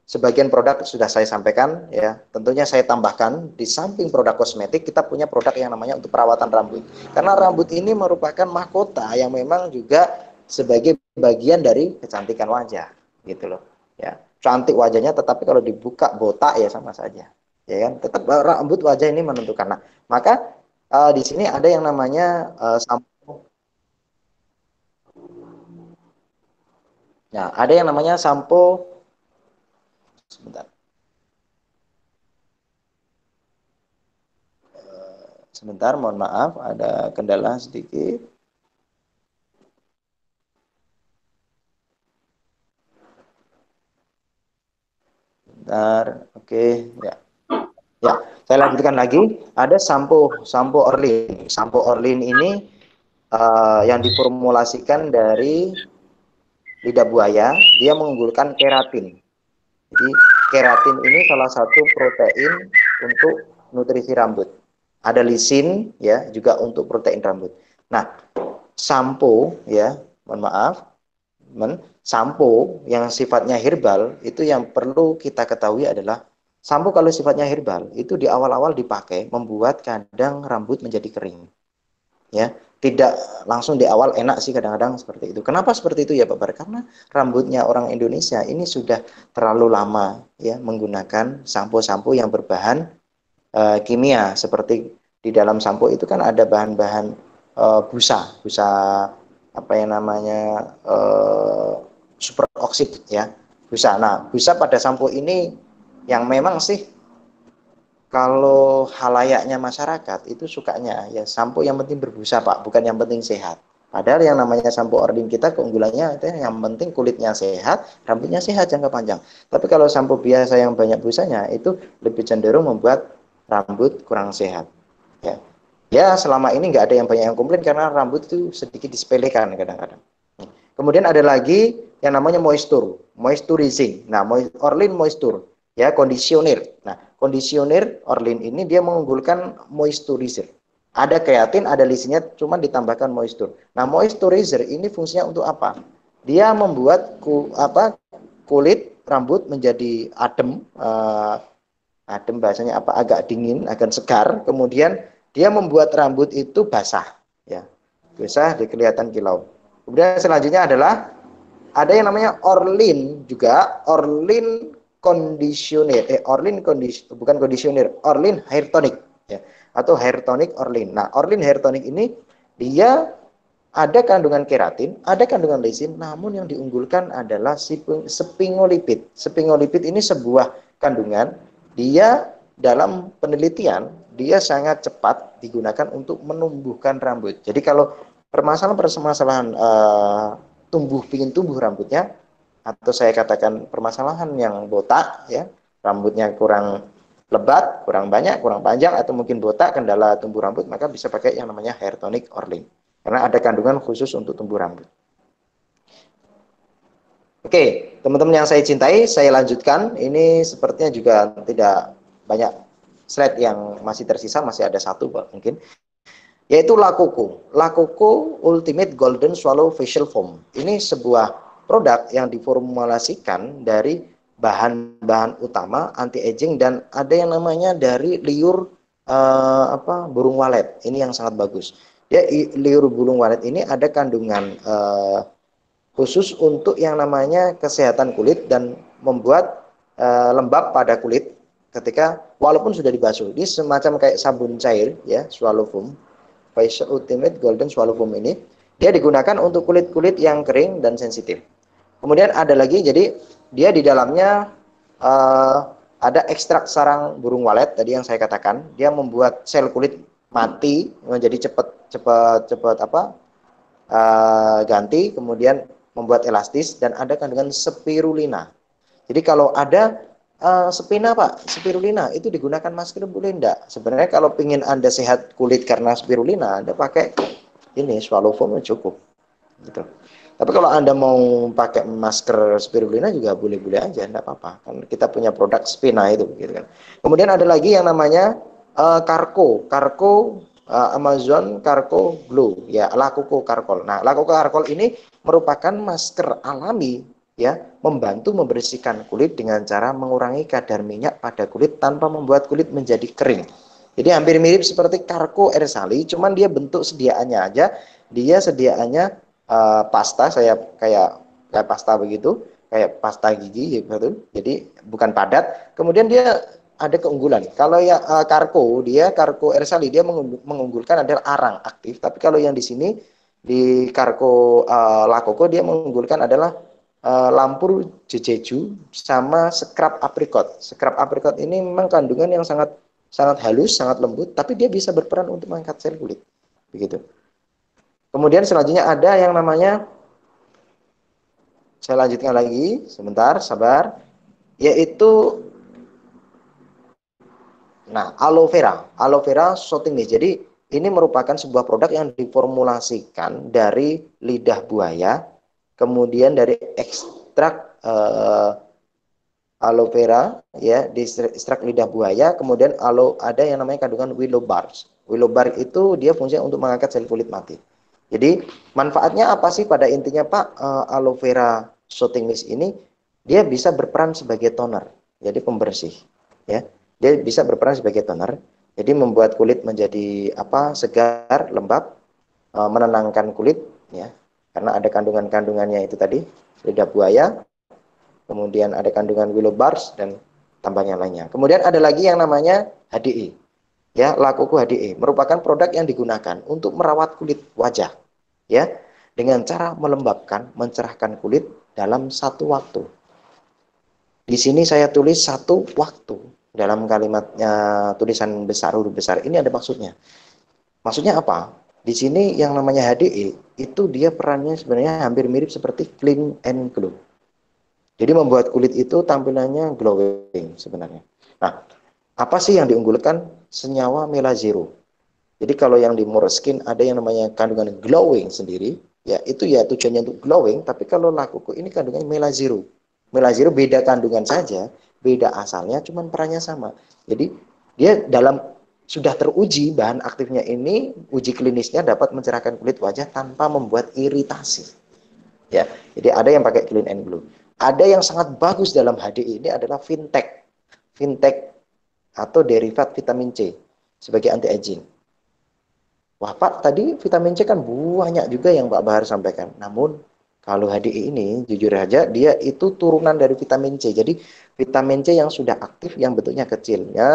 sebagian produk sudah saya sampaikan ya. Tentunya saya tambahkan di samping produk kosmetik kita punya produk yang namanya untuk perawatan rambut. Karena rambut ini merupakan mahkota yang memang juga sebagai bagian dari kecantikan wajah, gitu loh. Ya, cantik wajahnya tetapi kalau dibuka botak ya sama saja. Ya kan? Tetap rambut wajah ini menentukan. Nah, maka di sini ada yang namanya Nah, ada yang namanya sampo. Sebentar. Sebentar, mohon maaf, ada kendala sedikit. Bentar, oke, ya. Ya, saya lanjutkan lagi. Ada sampo Orlin. Sampo Orlin ini yang diformulasikan dari lidah buaya, dia mengunggulkan keratin. Jadi keratin ini salah satu protein untuk nutrisi rambut. Ada lisin ya juga untuk protein rambut. Nah, sampo ya, mohon maaf, sampo yang sifatnya herbal itu yang perlu kita ketahui adalah sampo kalau sifatnya herbal itu di awal-awal dipakai membuat kadang rambut menjadi kering. Ya, tidak langsung di awal enak sih kadang-kadang seperti itu. Kenapa seperti itu ya Pak Bar? Karena rambutnya orang Indonesia ini sudah terlalu lama ya menggunakan sampo-sampo yang berbahan kimia, seperti di dalam sampo itu kan ada bahan-bahan busa apa yang namanya super oksid ya, busa. Nah, busa pada sampo ini yang memang sih kalau halayaknya masyarakat itu sukanya ya sampo yang penting berbusa Pak, bukan yang penting sehat. Padahal yang namanya sampo Orlin kita keunggulannya itu yang penting kulitnya sehat, rambutnya sehat jangka panjang. Tapi kalau sampo biasa yang banyak busanya itu lebih cenderung membuat rambut kurang sehat. Ya, ya selama ini nggak ada yang banyak yang komplain karena rambut itu sedikit disepelekan kadang-kadang. Kemudian ada lagi yang namanya moisturizing. Nah, Orlin moisture, ya, kondisioner. Nah, kondisioner Orlin ini dia mengunggulkan moisturizer. Ada kreatin, ada lisinnya, cuma ditambahkan moisture. Nah, moisturizer ini fungsinya untuk apa? Dia membuat kulit rambut menjadi adem, adem bahasanya apa? Agak dingin, agak segar. Kemudian dia membuat rambut itu basah, ya, basah, kelihatan kilau. Kemudian selanjutnya adalah ada yang namanya Orlin juga, Orlin conditioner, bukan conditioner, Orlin hair tonic, ya, atau hair tonic Orlin. Nah, Orlin hair tonic ini dia ada kandungan keratin, ada kandungan lisin, namun yang diunggulkan adalah sphingolipid. Sphingolipid ini sebuah kandungan, dia dalam penelitian dia sangat cepat digunakan untuk menumbuhkan rambut. Jadi kalau permasalahan pingin tumbuh rambutnya, atau saya katakan permasalahan yang botak, ya, rambutnya kurang lebat, kurang banyak, kurang panjang, atau mungkin botak, kendala tumbuh rambut, maka bisa pakai yang namanya hair tonic Orlin. Karena ada kandungan khusus untuk tumbuh rambut. Oke, teman-teman yang saya cintai, saya lanjutkan. Ini sepertinya juga tidak banyak slide yang masih tersisa, masih ada satu mungkin. Yaitu Lakoko. Lakoko Ultimate Golden Swallow Facial Foam. Ini sebuah produk yang diformulasikan dari bahan-bahan utama anti-aging dan ada yang namanya dari liur burung walet. Ini yang sangat bagus. Ya, liur burung walet ini ada kandungan khusus untuk yang namanya kesehatan kulit dan membuat lembab pada kulit ketika walaupun sudah dibasuh. Ini semacam kayak sabun cair, ya, swallow foam. Facial Ultimate Golden Swallow Foam ini dia digunakan untuk kulit-kulit yang kering dan sensitif. Kemudian ada lagi, jadi dia di dalamnya ada ekstrak sarang burung walet tadi yang saya katakan. Dia membuat sel kulit mati menjadi cepat ganti, kemudian membuat elastis, dan ada kandungan spirulina. Jadi kalau ada spirulina itu digunakan masker boleh enggak? Sebenarnya kalau ingin Anda sehat kulit karena spirulina, Anda pakai ini swallow foam cukup. Gitu. Tapi kalau Anda mau pakai masker spirulina juga boleh-boleh aja, enggak apa-apa. Kan kita punya produk Spina itu, gitu kan. Kemudian ada lagi yang namanya Carco Amazon Carco Glow, ya, Lakoko Carcol. Nah, Lakoko Carcol ini merupakan masker alami, ya, membantu membersihkan kulit dengan cara mengurangi kadar minyak pada kulit tanpa membuat kulit menjadi kering. Jadi hampir mirip seperti Carco Ersali, cuman dia bentuk sediaannya aja, dia sediaannya pasta, kayak pasta begitu, kayak pasta gigi gitu. Jadi bukan padat. Kemudian dia ada keunggulan. Kalau ya Carco Ersali dia mengunggulkan adalah arang aktif, tapi kalau yang di sini di Carco Lakoko dia mengunggulkan adalah lampur jejeju sama scrub apricot. Scrub apricot ini memang kandungan yang sangat halus, sangat lembut, tapi dia bisa berperan untuk mengangkat sel kulit. Begitu. Kemudian selanjutnya ada yang namanya, saya lanjutkan lagi, sebentar, sabar, yaitu aloe vera shooting mist. Jadi ini merupakan sebuah produk yang diformulasikan dari lidah buaya, kemudian dari ekstrak aloe vera, ya, di ekstrak lidah buaya, kemudian ada yang namanya kandungan willow bark. Willow bark itu dia fungsinya untuk mengangkat sel kulit mati. Jadi manfaatnya apa sih pada intinya, Pak? Aloe vera shooting mist ini dia bisa berperan sebagai toner, jadi pembersih, ya. Dia bisa berperan sebagai toner, jadi membuat kulit menjadi segar, lembab, menenangkan kulit, ya, karena ada kandungannya itu tadi, lidah buaya, kemudian ada kandungan willow bark dan tambahnya lainnya. Kemudian ada lagi yang namanya HDE, ya, Lakoko HDE, merupakan produk yang digunakan untuk merawat kulit wajah, ya, dengan cara melembabkan, mencerahkan kulit dalam satu waktu. Di sini saya tulis satu waktu. Dalam kalimatnya tulisan besar, huruf besar, ini ada maksudnya. Maksudnya apa? Di sini yang namanya HDE, itu dia perannya sebenarnya hampir mirip seperti clean and glow. Jadi membuat kulit itu tampilannya glowing sebenarnya. Nah, apa sih yang diunggulkan? Senyawa melazero. Jadi kalau yang di More Skin ada yang namanya kandungan glowing sendiri, ya itu ya tujuannya untuk glowing, tapi kalau La Coco ini kandungannya melaziro. Melaziro beda kandungan saja, beda asalnya, cuman perannya sama. Jadi dia dalam sudah teruji bahan aktifnya ini, uji klinisnya dapat mencerahkan kulit wajah tanpa membuat iritasi. Ya, jadi ada yang pakai clean and glow. Ada yang sangat bagus dalam HDI ini adalah Fintech. Fintech atau derivat vitamin C sebagai anti aging. Wah Pak, tadi vitamin C kan banyak juga yang Pak Bahar sampaikan. Namun kalau HDI ini jujur aja dia itu turunan dari vitamin C. Jadi vitamin C yang sudah aktif yang bentuknya kecil. Ya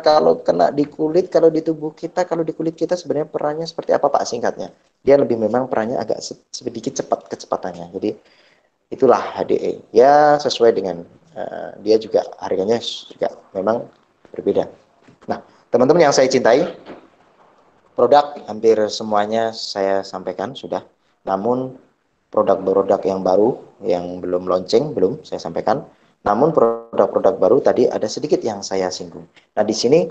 kalau kena di kulit, kalau di tubuh kita, kalau di kulit kita sebenarnya perannya seperti apa Pak singkatnya? Dia lebih memang perannya agak sedikit cepat kecepatannya. Jadi itulah HDE. Ya sesuai dengan dia juga harganya juga memang berbeda. Nah teman-teman yang saya cintai, produk hampir semuanya saya sampaikan sudah. Namun produk-produk yang baru yang belum launching belum saya sampaikan. Namun produk-produk baru tadi ada sedikit yang saya singgung. Nah di sini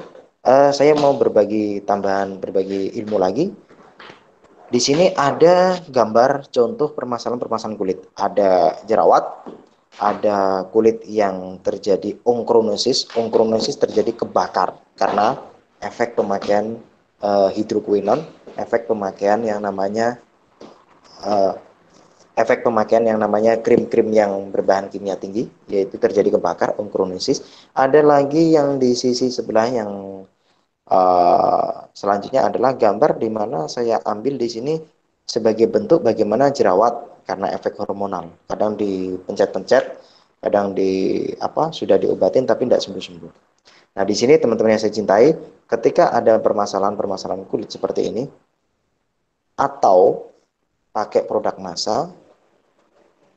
saya mau berbagi tambahan, berbagi ilmu lagi. Di sini ada gambar contoh permasalahan-permasalahan kulit. Ada jerawat, ada kulit yang terjadi ongkronosis. Ongkronosis terjadi kebakar karena efek pemakaian hidroquinon, efek pemakaian yang namanya eh, krim-krim yang berbahan kimia tinggi, yaitu terjadi kebakar, ongkronosis. Ada lagi yang di sisi sebelah yang selanjutnya adalah gambar di mana saya ambil di sini sebagai bentuk bagaimana jerawat karena efek hormonal. Kadang dipencet-pencet, kadang sudah diobatin tapi tidak sembuh-sembuh. Nah, di sini teman-teman yang saya cintai, ketika ada permasalahan-permasalahan kulit seperti ini atau pakai produk massa,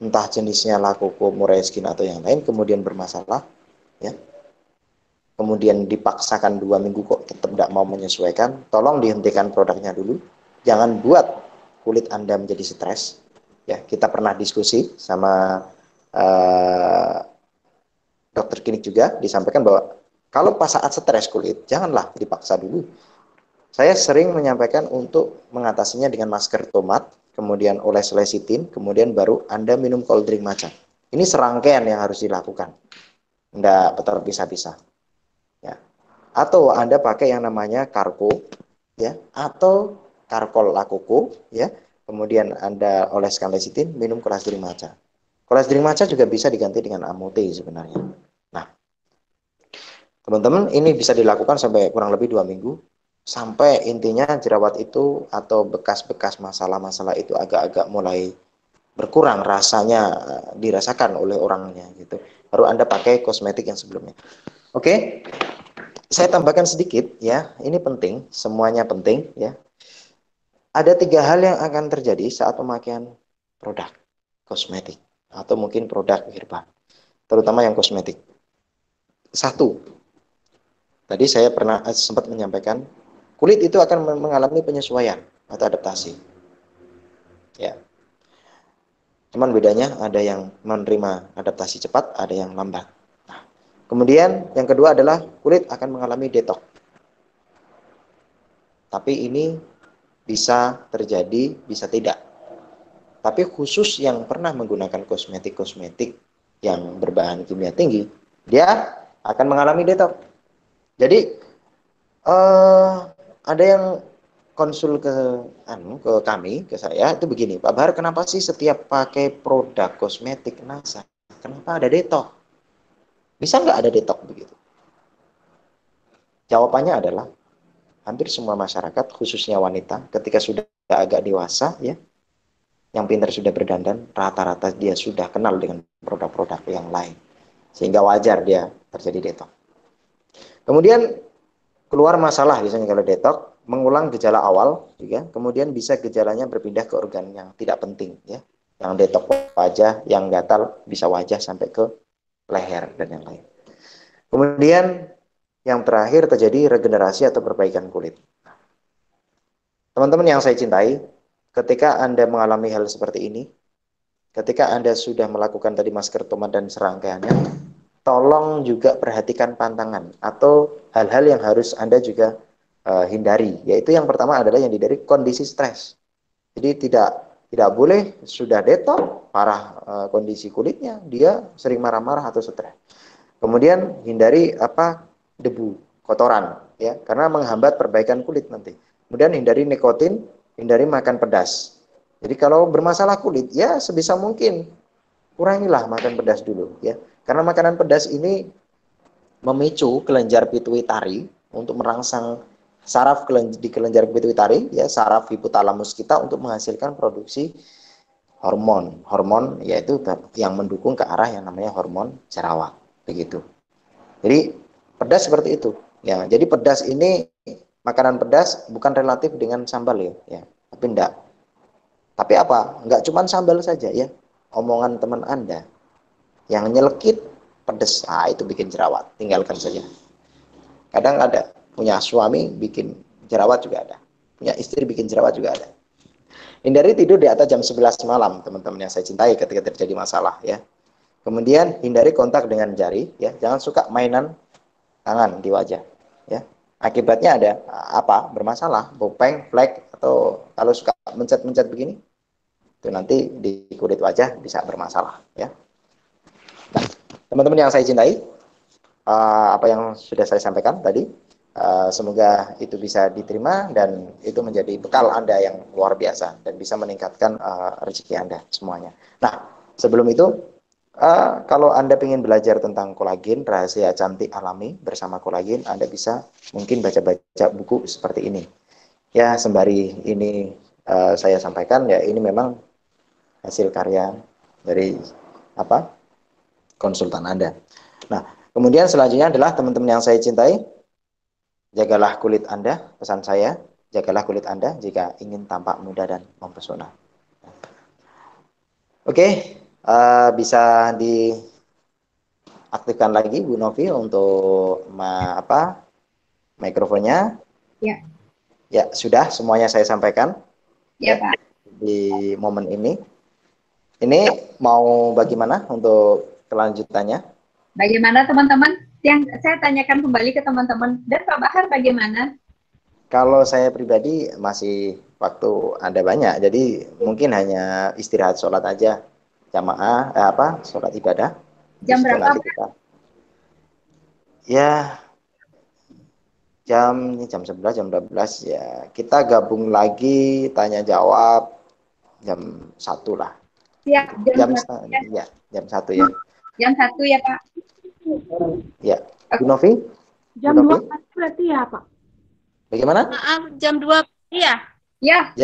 entah jenisnya La Coco, Moreskin atau yang lain, kemudian bermasalah, ya, kemudian dipaksakan 2 minggu kok tetap tidak mau menyesuaikan, tolong dihentikan produknya dulu. Jangan buat kulit Anda menjadi stres. Ya, kita pernah diskusi sama dokter klinik juga, disampaikan bahwa kalau pas saat stres kulit, janganlah dipaksa dulu. Saya sering menyampaikan untuk mengatasinya dengan masker tomat, kemudian oles lecithin, kemudian baru Anda minum cold drink matcha. Ini serangkaian yang harus dilakukan, tidak terpisah-pisah. Ya. Atau Anda pakai yang namanya Carco, ya, atau Carkol La Coco, ya. Kemudian Anda oleskan lecithin, minum kelas drink matcha. Kelas drink matcha juga bisa diganti dengan Amote sebenarnya. Nah, teman-teman ini bisa dilakukan sampai kurang lebih 2 minggu, sampai intinya jerawat itu atau bekas-bekas masalah-masalah itu agak-agak mulai berkurang rasanya, dirasakan oleh orangnya gitu. Baru Anda pakai kosmetik yang sebelumnya. Oke. Saya tambahkan sedikit ya, ini penting, semuanya penting ya. Ada 3 hal yang akan terjadi saat pemakaian produk kosmetik atau mungkin produk herbal, terutama yang kosmetik. 1, tadi saya pernah sempat menyampaikan, kulit itu akan mengalami penyesuaian atau adaptasi. Ya. Cuman bedanya ada yang menerima adaptasi cepat, ada yang lambat. Nah, kemudian yang kedua adalah kulit akan mengalami detox. Tapi ini bisa terjadi, bisa tidak. Tapi khusus yang pernah menggunakan kosmetik-kosmetik yang berbahan kimia tinggi, dia akan mengalami detox. Jadi ada yang konsul ke kami, ke saya, itu begini, Pak Bahar, kenapa sih setiap pakai produk kosmetik NASA, kenapa ada detox? Bisa nggak ada detox begitu? Jawabannya adalah, hampir semua masyarakat, khususnya wanita, ketika sudah agak dewasa, ya, yang pintar sudah berdandan, rata-rata dia sudah kenal dengan produk-produk yang lain. Sehingga wajar dia terjadi detox. Kemudian keluar masalah biasanya kalau detox, mengulang gejala awal juga, kemudian bisa gejalanya berpindah ke organ yang tidak penting ya. Yang detox wajah, yang gatal bisa wajah sampai ke leher dan yang lain. Kemudian yang terakhir terjadi regenerasi atau perbaikan kulit. Teman-teman yang saya cintai, ketika Anda mengalami hal seperti ini, ketika Anda sudah melakukan tadi masker tomat dan serangkaiannya, tolong juga perhatikan pantangan atau hal-hal yang harus Anda juga hindari. Yaitu yang pertama adalah yang dihindari kondisi stres. Jadi tidak Tidak boleh sudah detok parah kondisi kulitnya, dia sering marah-marah atau stres. Kemudian hindari debu, kotoran ya, karena menghambat perbaikan kulit nanti. Kemudian hindari nikotin, hindari makan pedas. Jadi kalau bermasalah kulit ya sebisa mungkin kurangilah makan pedas dulu ya. Karena makanan pedas ini memicu kelenjar pituitari untuk merangsang saraf di kelenjar pituitari ya, saraf hipotalamus kita untuk menghasilkan produksi hormon yaitu yang mendukung ke arah yang namanya hormon jerawat begitu. Jadi pedas seperti itu ya. Jadi pedas ini, makanan pedas bukan relatif dengan sambal ya, tapi enggak. Tapi apa? Enggak cuma sambal saja ya. Omongan teman Anda yang nyelekit pedas, itu bikin jerawat, tinggalkan saja. Kadang ada punya suami bikin jerawat juga ada, punya istri bikin jerawat juga ada. Hindari tidur di atas jam 11 malam, teman-teman yang saya cintai, ketika terjadi masalah ya. Kemudian hindari kontak dengan jari ya, jangan suka mainan tangan di wajah ya. Akibatnya ada bermasalah, bopeng, flek, atau kalau suka mencet-mencet begini, itu nanti di kulit wajah bisa bermasalah ya. Nah, teman-teman yang saya cintai, apa yang sudah saya sampaikan tadi, semoga itu bisa diterima dan itu menjadi bekal Anda yang luar biasa dan bisa meningkatkan rezeki Anda semuanya. Nah, sebelum itu, kalau Anda ingin belajar tentang kolagen, rahasia cantik alami bersama kolagen, Anda bisa mungkin baca-baca buku seperti ini. Ya, sembari ini saya sampaikan, ya ini memang hasil karya dari konsultan Anda. Nah, kemudian selanjutnya adalah teman-teman yang saya cintai, jagalah kulit Anda, pesan saya, jagalah kulit Anda jika ingin tampak muda dan mempesona. Oke, bisa diaktifkan lagi Bu Novi untuk mikrofonnya. Ya. Ya, sudah semuanya saya sampaikan. Ya, Pak. Di momen ini. Ini mau bagaimana untuk kelanjutannya? Bagaimana teman-teman? Yang saya tanyakan kembali ke teman-teman. Dan Pak Bahar bagaimana? Kalau saya pribadi masih waktu Anda banyak, jadi mungkin hanya istirahat sholat aja, jamaah, sholat ibadah. Jam berapa? Ya, jam 11, jam 12 ya. Kita gabung lagi, tanya jawab, jam 1 lah. Siap, jam 1 ya. Jam 1 ya. Jam 1 ya, Pak. Ya, Bu Novi? Jam 2 berarti ya, Pak? Bagaimana? Maaf, jam 2 ya? Ya.